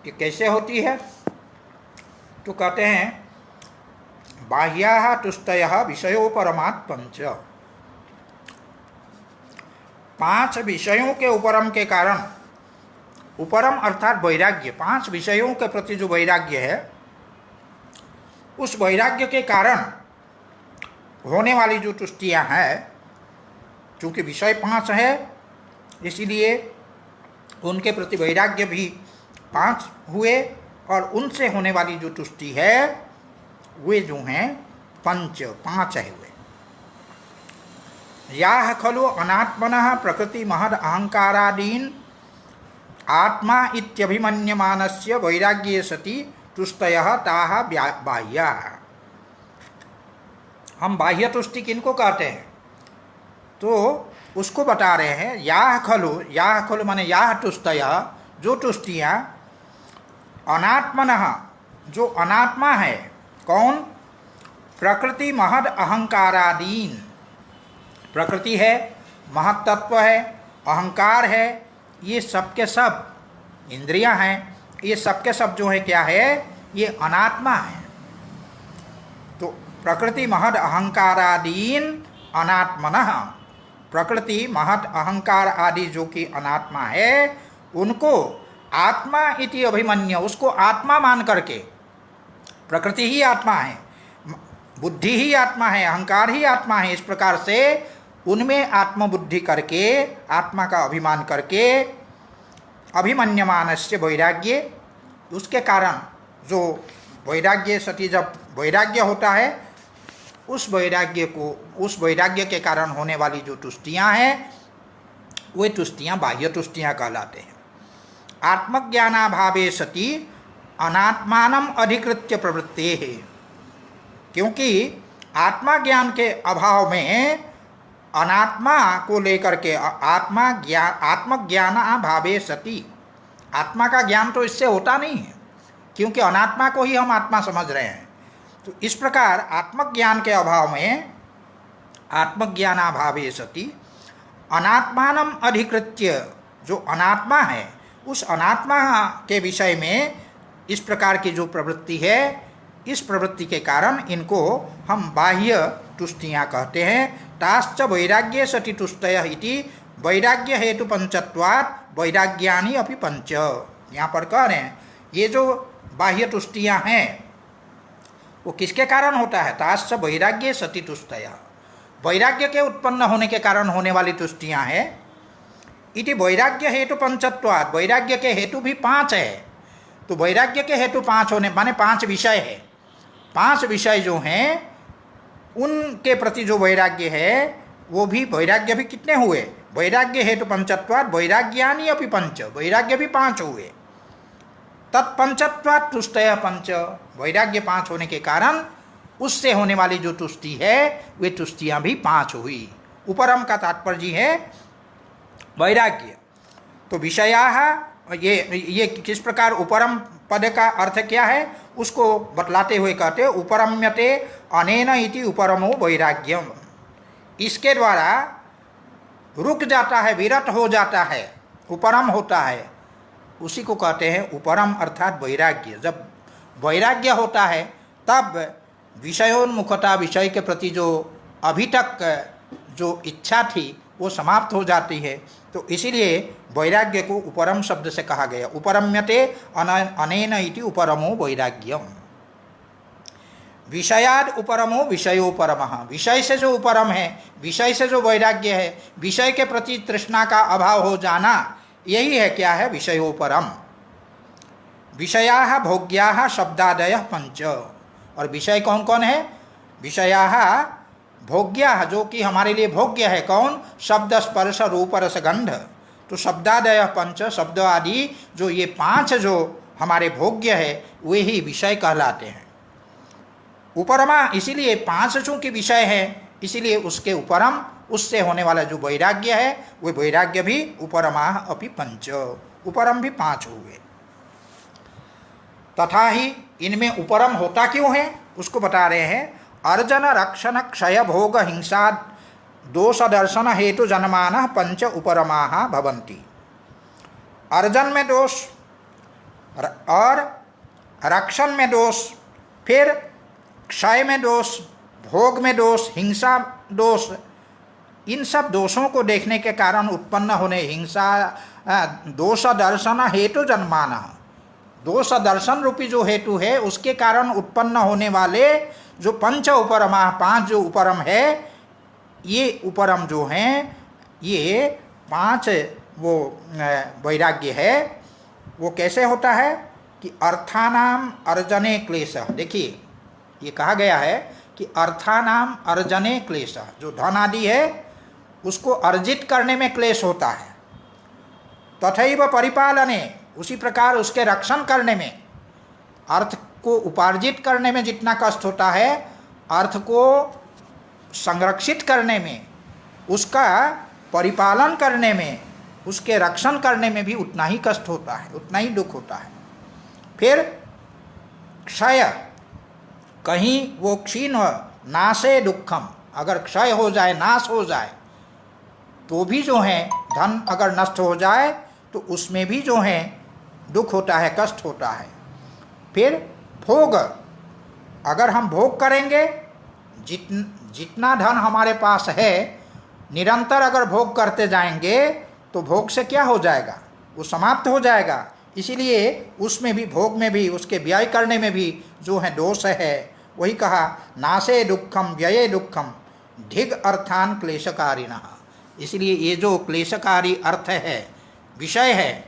ये कैसे होती है? तो कहते हैं बाह्याः तुष्टयः विषयोपरमात् पंच। 5 विषयों के उपरम के कारण, उपरम अर्थात वैराग्य, 5 विषयों के प्रति जो वैराग्य है, उस वैराग्य के कारण होने वाली जो तुष्टियाँ हैं, चूँकि विषय 5 है इसीलिए उनके प्रति वैराग्य भी 5 हुए, और उनसे होने वाली जो तुष्टि है वे जो हैं 5 हुए। याह खलु अनात्मनः प्रकृति महद अहंकारादीन आत्मा इत्यभिमन्यमानस्य वैराग्ये सति तुष्टयः ताः बाह्याः। हम बाह्य तुष्टि किनको कहते हैं, तो उसको बता रहे हैं। याह खलु माने याह तुष्टयः, जो तुष्टियाँ अनात्मनः, जो अनात्मा है, कौन? प्रकृति महद अहंकारादीन, प्रकृति है, महत्तत्व है, अहंकार है, ये सब के सब इंद्रियां हैं, ये सब के सब जो है क्या है, ये अनात्मा है। तो प्रकृति महद अहंकारादीन अनात्मनः, प्रकृति महद अहंकार आदि जो कि अनात्मा है, उनको आत्मा इति अभिमन्य, उसको आत्मा मान करके, प्रकृति ही आत्मा है, बुद्धि ही आत्मा है, अहंकार ही आत्मा है, इस प्रकार से उनमें आत्मबुद्धि करके, आत्मा का अभिमान करके, अभिमन्यमानस्य वैराग्य, उसके कारण जो वैराग्य सती, जब वैराग्य होता है, उस वैराग्य के कारण होने वाली जो तुष्टियाँ हैं वे तुष्टियाँ बाह्य तुष्टियाँ कहलाते हैं। आत्मज्ञानाभावे सति अनात्मानम अधिकृत्य प्रवृत्ते है, क्योंकि आत्मा ज्ञान के अभाव में अनात्मा को लेकर के आत्मज्ञानाभावे सति, आत्मा का ज्ञान तो इससे होता नहीं है, क्योंकि अनात्मा को ही हम आत्मा समझ रहे हैं। तो इस प्रकार आत्मज्ञान के अभाव में, आत्मज्ञानाभावे सति अनात्मानम अधिकृत्य, जो अनात्मा है उस अनात्मा के विषय में इस प्रकार की जो प्रवृत्ति है, इस प्रवृत्ति के कारण इनको हम बाह्य तुष्टियाँ कहते हैं। ताश्च वैराग्ये सति तुष्टयः इति वैराग्य हेतु पंचत्वात् वैराग्यानि अपि पंच। यहाँ पर कह रहे हैं ये जो बाह्य तुष्टियाँ हैं वो किसके कारण होता है? ताश्च वैराग्ये सति तुष्टयः, वैराग्य के उत्पन्न होने के कारण होने वाली तुष्टियाँ हैं। इति वैराग्य हेतु पंचत्वात्, वैराग्य के हेतु भी 5 है। तो वैराग्य के हेतु 5 होने माने 5 विषय है, 5 विषय जो हैं उनके प्रति जो वैराग्य है वो भी, वैराग्य भी कितने हुए? वैराग्य हेतु पंचत्वात् वैराग्यानि अपि पंच, वैराग्य भी 5 हुए। तत्पंचत्वात् तुष्टयः पंच, वैराग्य 5 होने के कारण उससे होने वाली जो तुष्टि है वे तुष्टियाँ भी 5 हुई। उपरम का तात्पर्य है वैराग्य। तो विषयाः, ये किस प्रकार उपरम पद का अर्थ क्या है उसको बतलाते हुए कहते हैं उपरम्यते अनेन इति उपरमो वैराग्यम, इसके द्वारा रुक जाता है, विरत हो जाता है, उपरम होता है, उसी को कहते हैं उपरम अर्थात वैराग्य। जब वैराग्य होता है तब विषयोन्मुखता, विषय के प्रति जो अभी तक जो इच्छा थी वो समाप्त हो जाती है। तो इसीलिए वैराग्य को उपरम शब्द से कहा गया। उपरम्यते अनेन इति उपरमो वैराग्यम। विषयाद उपरमो विषयोपरमः, विषय से जो उपरम है, विषय से जो वैराग्य है, विषय के प्रति तृष्णा का अभाव हो जाना, यही है क्या है? विषयोपरम। विषयाः भोग्याः शब्दादयः पंच, और विषय कौन कौन है? विषयाः भोग्याः, जो कि हमारे लिए भोग्य है, कौन? शब्द स्पर्श रूप रस गंध। तो शब्दादय पंच, शब्द आदि जो ये 5 जो हमारे भोग्य है वे ही विषय कहलाते हैं। उपरमा, इसीलिए 5 चूँकि विषय है इसीलिए उसके उपरम, उससे होने वाला जो वैराग्य है वो वैराग्य भी उपरमा अपि पंच, उपरम भी 5 हुए। तथा ही इनमें उपरम होता क्यों है उसको बता रहे हैं। अर्जन रक्षण क्षय भोग हिंसा दोष दर्शन हेतु जन्मानः 5 उपरमाः भवन्ति। अर्जन में दोष और रक्षण में दोष, फिर क्षय में दोष, भोग में दोष, हिंसा दोष, इन सब दोषों को देखने के कारण उत्पन्न होने हिंसा दोष दर्शन हेतु जन्मानः, दोष दर्शन रूपी जो हेतु है उसके कारण उत्पन्न होने वाले जो पंच उपरमा, 5 जो उपरम है, ये उपरम जो हैं, ये 5 वो वैराग्य है, वो कैसे होता है कि अर्थानाम अर्जने क्लेश। देखिए ये कहा गया है कि अर्थानाम अर्जने क्लेश, जो धन आदि है उसको अर्जित करने में क्लेश होता है। तथैव परिपालने, उसी प्रकार उसके रक्षण करने में, अर्थ को उपार्जित करने में जितना कष्ट होता है, अर्थ को संरक्षित करने में, उसका परिपालन करने में, उसके रक्षण करने में भी उतना ही कष्ट होता है, उतना ही दुख होता है। फिर क्षय, कहीं वो क्षीण नाशे दुखम, अगर क्षय हो जाए, नाश हो जाए, तो भी जो है धन अगर नष्ट हो जाए तो उसमें भी जो है दुख होता है, कष्ट होता है। फिर भोग, अगर हम भोग करेंगे, जितना धन हमारे पास है, निरंतर अगर भोग करते जाएंगे तो भोग से क्या हो जाएगा, वो समाप्त हो जाएगा। इसीलिए उसमें भी, भोग में भी, उसके व्यय करने में भी जो है दोष है। वही कहा नाशे दुखम व्यये दुखम धिग अर्थान क्लेशकारिणः। इसलिए ये जो क्लेशकारी अर्थ है, विषय है,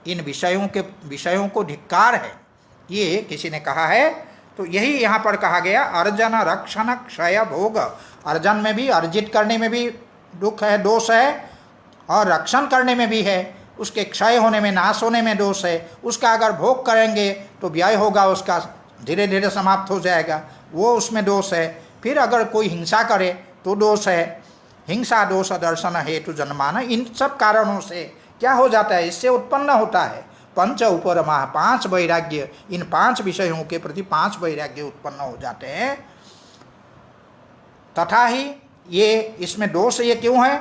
इन विषयों को धिक्कार है, ये किसी ने कहा है। तो यही यहाँ पर कहा गया, अर्जन रक्षण क्षय भोग। अर्जन में भी, अर्जित करने में भी दुख है, दोष है, और रक्षण करने में भी है, उसके क्षय होने में, नाश होने में दोष है। उसका अगर भोग करेंगे तो व्यय होगा, उसका धीरे धीरे समाप्त हो जाएगा, वो उसमें दोष है। फिर अगर कोई हिंसा करे तो दोष है, हिंसा दोष दर्शन हेतु जन्माना। इन सब कारणों से क्या हो जाता है, इससे उत्पन्न होता है पंच उपरमा, 5 वैराग्य। इन 5 विषयों के प्रति 5 वैराग्य उत्पन्न हो जाते हैं। तथा ही ये इसमें दोष ये क्यों है,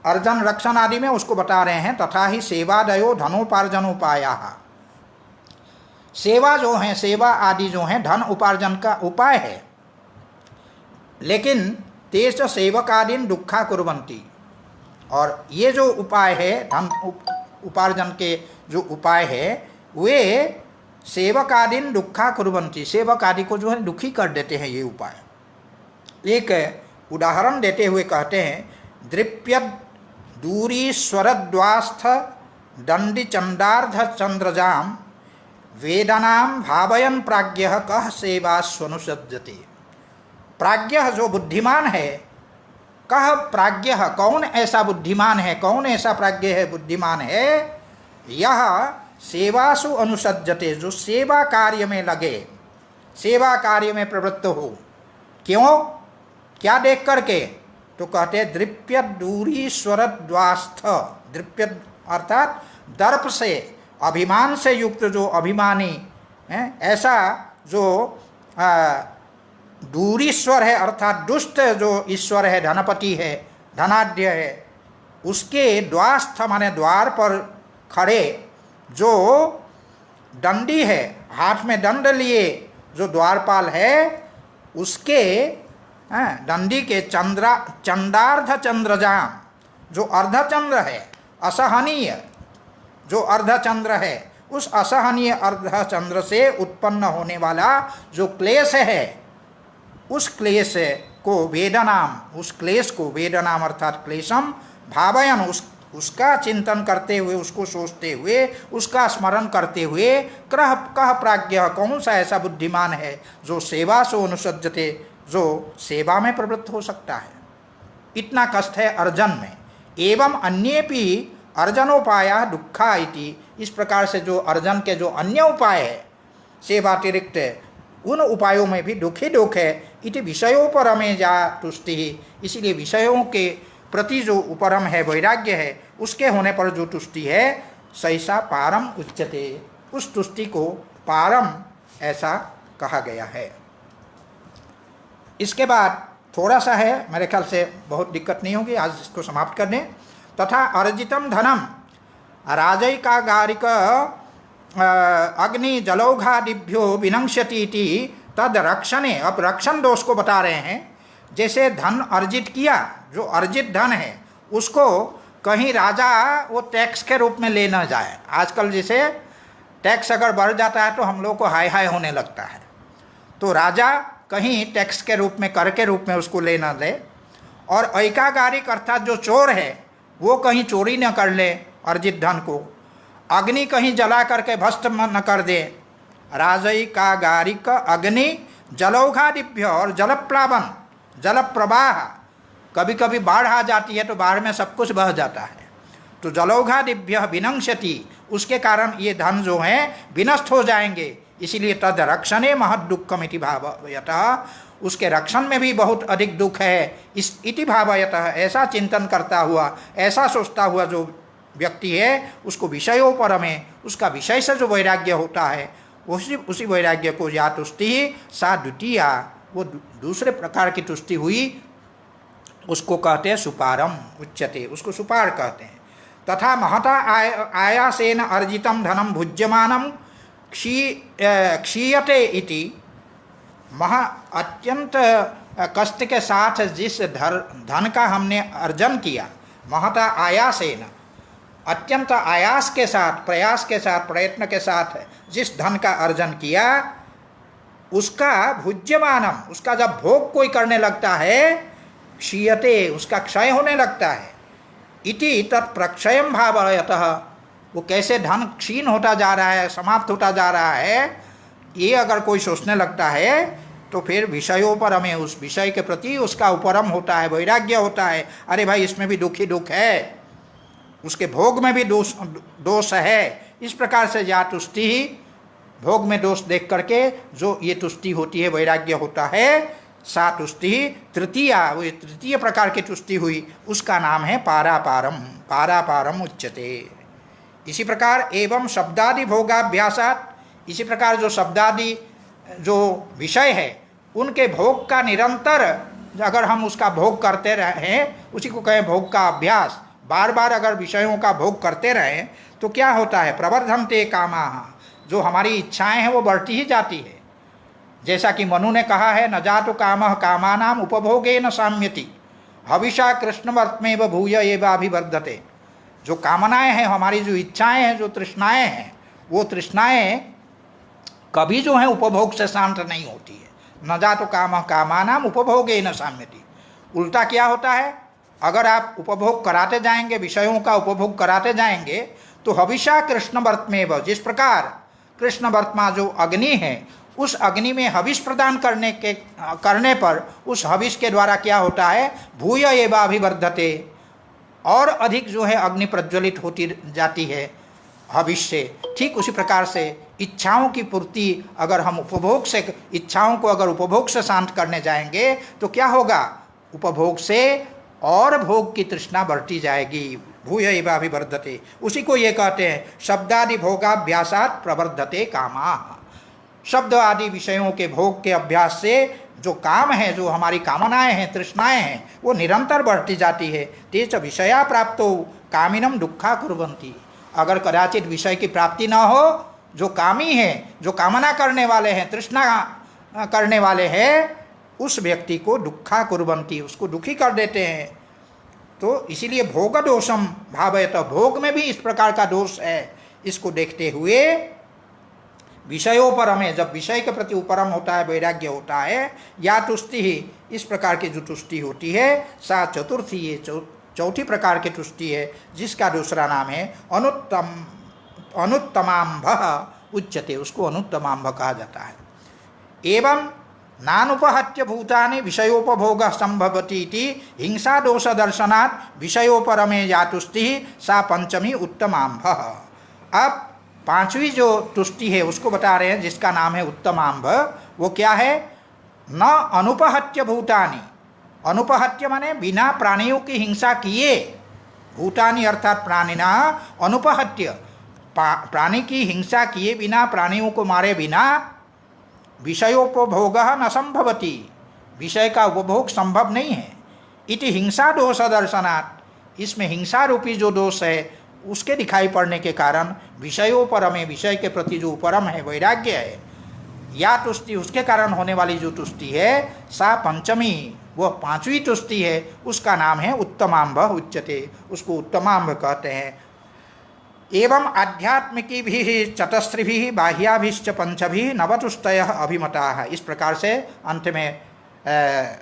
अर्जन रक्षण आदि में उसको बता रहे हैं। तथा ही सेवादयो धनोपार्जन उपाया, सेवा जो है, सेवा आदि जो है धन उपार्जन का उपाय है, लेकिन तेज सेवकादीन दुखा कुर्वन्ति। और ये जो उपाय है, धन उपार्जन के जो उपाय है, वे सेवकादीन दुखा कुर्वन्ति, सेवक आदि को जो है दुखी कर देते हैं ये उपाय। एक उदाहरण देते हुए कहते हैं, दृप्यद दूरी स्वरद्वास्थ दंडी चंडार्ध चंद्रजाम वेदनाम भावयन प्राज्ञः कह सेवा स्वनुसज्जते। प्राज्ञ जो बुद्धिमान है, कह प्राज्ञ, कौन ऐसा बुद्धिमान है, कौन ऐसा प्राज्ञ है, बुद्धिमान है, यह सेवासु अनुसज्जते, जो सेवा कार्य में लगे, सेवा कार्य में प्रवृत्त हो। क्यों, क्या देख करके, तो कहते हैं दृप्य दूरी स्वरद्वास्थ। दृप्य अर्थात दर्प से, अभिमान से युक्त जो अभिमानी है, ऐसा जो दूरीश्वर है, अर्थात दुष्ट जो ईश्वर है, धनपति है, धनाढ्य है, उसके द्वास्थ माने द्वार पर खड़े जो दंडी है, हाथ में दंड लिए जो द्वारपाल है, उसके दंडी के चंडार्ध चंद्रजाम, जो अर्धचंद्र है, असहनीय जो अर्धचंद्र है, उस असहनीय अर्धचंद्र से उत्पन्न होने वाला जो क्लेश है, उस क्लेश को वेदनाम, उस क्लेश को वेदनाम अर्थात क्लेशम भावयन, उसका चिंतन करते हुए, उसको सोचते हुए, उसका स्मरण करते हुए, कह प्राज्ञ, कौन सा ऐसा बुद्धिमान है जो सेवा सो अनुसज्जते, जो सेवा में प्रवृत्त हो सकता है। इतना कष्ट है अर्जन में। एवं अन्येपि अर्जनोपाया दुखा इति, इस प्रकार से जो अर्जन के जो अन्य उपाय है सेवातिरिक्त, उन उपायों में भी दुख ही दुख है। इति विषयों पर हमें जा तुष्टि, इसीलिए विषयों के प्रति जो उपरम है, वैराग्य है, उसके होने पर जो तुष्टि है, सैसा पारम उच्यते, उस तुष्टि को पारम ऐसा कहा गया है। इसके बाद थोड़ा सा है, मेरे ख्याल से बहुत दिक्कत नहीं होगी, आज इसको समाप्त कर दें। तथा अर्जितम धनम राजैकागारिक अग्नि जलौघादिभ्यो विनंक्ष्यति इति तद रक्षणे। अब रक्षण दोष को बता रहे हैं। जैसे धन अर्जित किया, जो अर्जित धन है उसको कहीं राजा वो टैक्स के रूप में ले न जाए। आजकल जैसे टैक्स अगर बढ़ जाता है तो हम लोग को हाय हाय होने लगता है। तो राजा कहीं टैक्स के रूप में, कर के रूप में उसको ले न ले, और ऐकागारिक अर्थात जो चोर है वो कहीं चोरी न कर ले अर्जित धन को, अग्नि कहीं जला करके भस्म न कर दे। राजैकागारिक अग्नि जलौघादिभ्य, और जलप्लावन, जल प्रवाह, कभी कभी बाढ़ आ जाती है तो बाढ़ में सब कुछ बह जाता है, तो जलौघादिभ्य विनंक्षति, उसके कारण ये धन जो हैं विनष्ट हो जाएंगे। इसीलिए तद रक्षणे महद दुःखमिति भावयतः, उसके रक्षण में भी बहुत अधिक दुख है इस इति भावयतः, ऐसा चिंतन करता हुआ, ऐसा सोचता हुआ जो व्यक्ति है उसको विषयों में, उसका विषय से जो वैराग्य होता है उसी वैराग्य को या तुष्टि सा द्वितीया, वो दूसरे प्रकार की तुष्टि हुई, उसको कहते हैं सुपारम उच्यते, उसको सुपार कहते हैं। तथा महता आयासेन अर्जितम धनम भुज्यमानम क्षीयते इति, महा अत्यंत कष्ट के साथ जिस धन का हमने अर्जन किया, महता आयासेन, अत्यंत आयास के साथ, प्रयास के साथ, प्रयत्न के साथ जिस धन का अर्जन किया, उसका भुज्यमानम, उसका जब भोग कोई करने लगता है, क्षीयते, उसका क्षय होने लगता है, इति तत्प्रक्षयम भावयतः, वो कैसे धन क्षीण होता जा रहा है, समाप्त होता जा रहा है, ये अगर कोई सोचने लगता है तो फिर विषयों पर हमें, उस विषय के प्रति उसका उपरम होता है, वैराग्य होता है। अरे भाई इसमें भी दुख ही दुख है, उसके भोग में भी दोष है। इस प्रकार से या तुष्टि ही, भोग में दोष देख करके जो ये तुष्टि होती है, वैराग्य होता है, सा तुष्टि तृतीया, वो तृतीय प्रकार की तुष्टि हुई, उसका नाम है पारापारम, पारापारम उच्यते। इसी प्रकार एवं शब्दादि भोगाभ्यासात, इसी प्रकार जो शब्दादि जो विषय है उनके भोग का निरंतर अगर हम उसका भोग करते रहें, उसी को कहें भोग का अभ्यास, बार बार अगर विषयों का भोग करते रहें तो क्या होता है, प्रवर्धन्ते कामाः, जो हमारी इच्छाएं हैं वो बढ़ती ही जाती है। जैसा कि मनु ने कहा है, न जातु कामः कामानाम उपभोगे न साम्यति, हविषा कृष्णवर्त्मेव भूय एवाभिवर्धते। जो कामनाएं हैं, हमारी जो इच्छाएं हैं, जो तृष्णाएं हैं, वो तृष्णाएं कभी जो है उपभोग से शांत नहीं होती है। न जातु कामः कामानाम उपभोगे न साम्यति। उल्टा क्या होता है, अगर आप उपभोग कराते जाएंगे, विषयों का उपभोग कराते जाएंगे, तो हविषा कृष्णवर्त्मेव, जिस प्रकार कृष्णवर्त्मा जो अग्नि है, उस अग्नि में हविष प्रदान करने पर उस हविष के द्वारा क्या होता है, भूय एवाभिवर्धते, और अधिक जो है अग्नि प्रज्वलित होती जाती है हविष से। ठीक उसी प्रकार से इच्छाओं की पूर्ति अगर हम उपभोग से, इच्छाओं को अगर उपभोग से शांत करने जाएंगे तो क्या होगा, उपभोग से और भोग की तृष्णा बढ़ती जाएगी। भूय एवाभिवर्धते, उसी को ये कहते हैं शब्दादि भोगाभ्यासात प्रवर्धते कामाः। शब्द आदि विषयों के भोग के अभ्यास से जो काम है, जो हमारी कामनाएं हैं, तृष्णाएं हैं, वो निरंतर बढ़ती जाती है। तेच विषया प्राप्तो कामिनम दुखा कुर्वन्ति। अगर कदाचित विषय की प्राप्ति ना हो, जो कामी हैं, जो कामना करने वाले हैं, तृष्णा करने वाले हैं, उस व्यक्ति को दुखा कुर्वन्ति, उसको दुखी कर देते हैं। तो इसीलिए भोग दोषम भावयत, भोग में भी इस प्रकार का दोष है। इसको देखते हुए विषयों पर हमें, जब विषय के प्रति उपरम होता है, वैराग्य होता है, या तुष्टि ही, इस प्रकार की जो तुष्टि होती है, सा चतुर्थी, ये चौथी प्रकार की तुष्टि है, जिसका दूसरा नाम है अनुत्तमांभ उच्यते, उसको अनुत्तमांभ कहा जाता है। एवं नानुपहत्य भूतानि विषयोपभोग संभवती इति हिंसा दोष दर्शनात् विषयोपरमे या तुष्टि सा पंचमी उत्तमांभ। अब पांचवी जो तुष्टि है उसको बता रहे हैं, जिसका नाम है उत्तमांभ। वो क्या है, न अनुपहत्य भूतानि, अनुपहत्य माने बिना प्राणियों की हिंसा किए, भूतानि अर्थात प्राणिना, अनुपहत्य प्राणी की हिंसा किए बिना, प्राणियों को मारे बिना, विषयोपभोग न संभवती, विषय का उपभोग संभव नहीं है। इति हिंसा दोष दर्शनात्, इसमें हिंसा रूपी जो दोष है उसके दिखाई पड़ने के कारण विषयों पर हमें, विषय के प्रति जो उपरम है, वैराग्य है, या तुष्टि, उसके कारण होने वाली जो तुष्टि है, सा पंचमी, वह पांचवी तुष्टि है, उसका नाम है उत्तमांभ उच्यते, उसको उत्तमांभ कहते हैं। एवं आध्यात्मिकीभिः चतस्रिभिः बाह्याभिश्च पंचभिः नवतुष्टयः अभिमताः। इस प्रकार से अंत में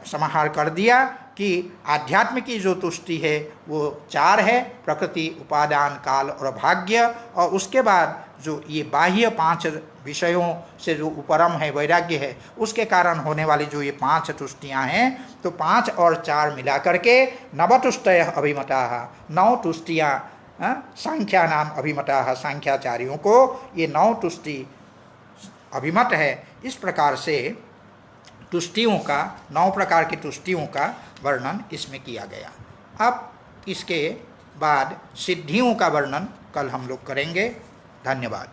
समाहार कर दिया कि आध्यात्मिकी जो तुष्टि है वो 4 है, प्रकृति, उपादान, काल और भाग्य। और उसके बाद जो ये बाह्य 5 विषयों से जो उपरम है, वैराग्य है, उसके कारण होने वाली जो ये 5 तुष्टियाँ हैं, तो 5 और 4 मिला करके नवतुष्टय अभिमताः, 9 तुष्टियाँ सांख्या नाम अभिमताः, सांख्याचार्यों को ये 9 तुष्टि अभिमत है। इस प्रकार से तुष्टियों का, 9 प्रकार की तुष्टियों का वर्णन इसमें किया गया। अब इसके बाद सिद्धियों का वर्णन कल हम लोग करेंगे। धन्यवाद।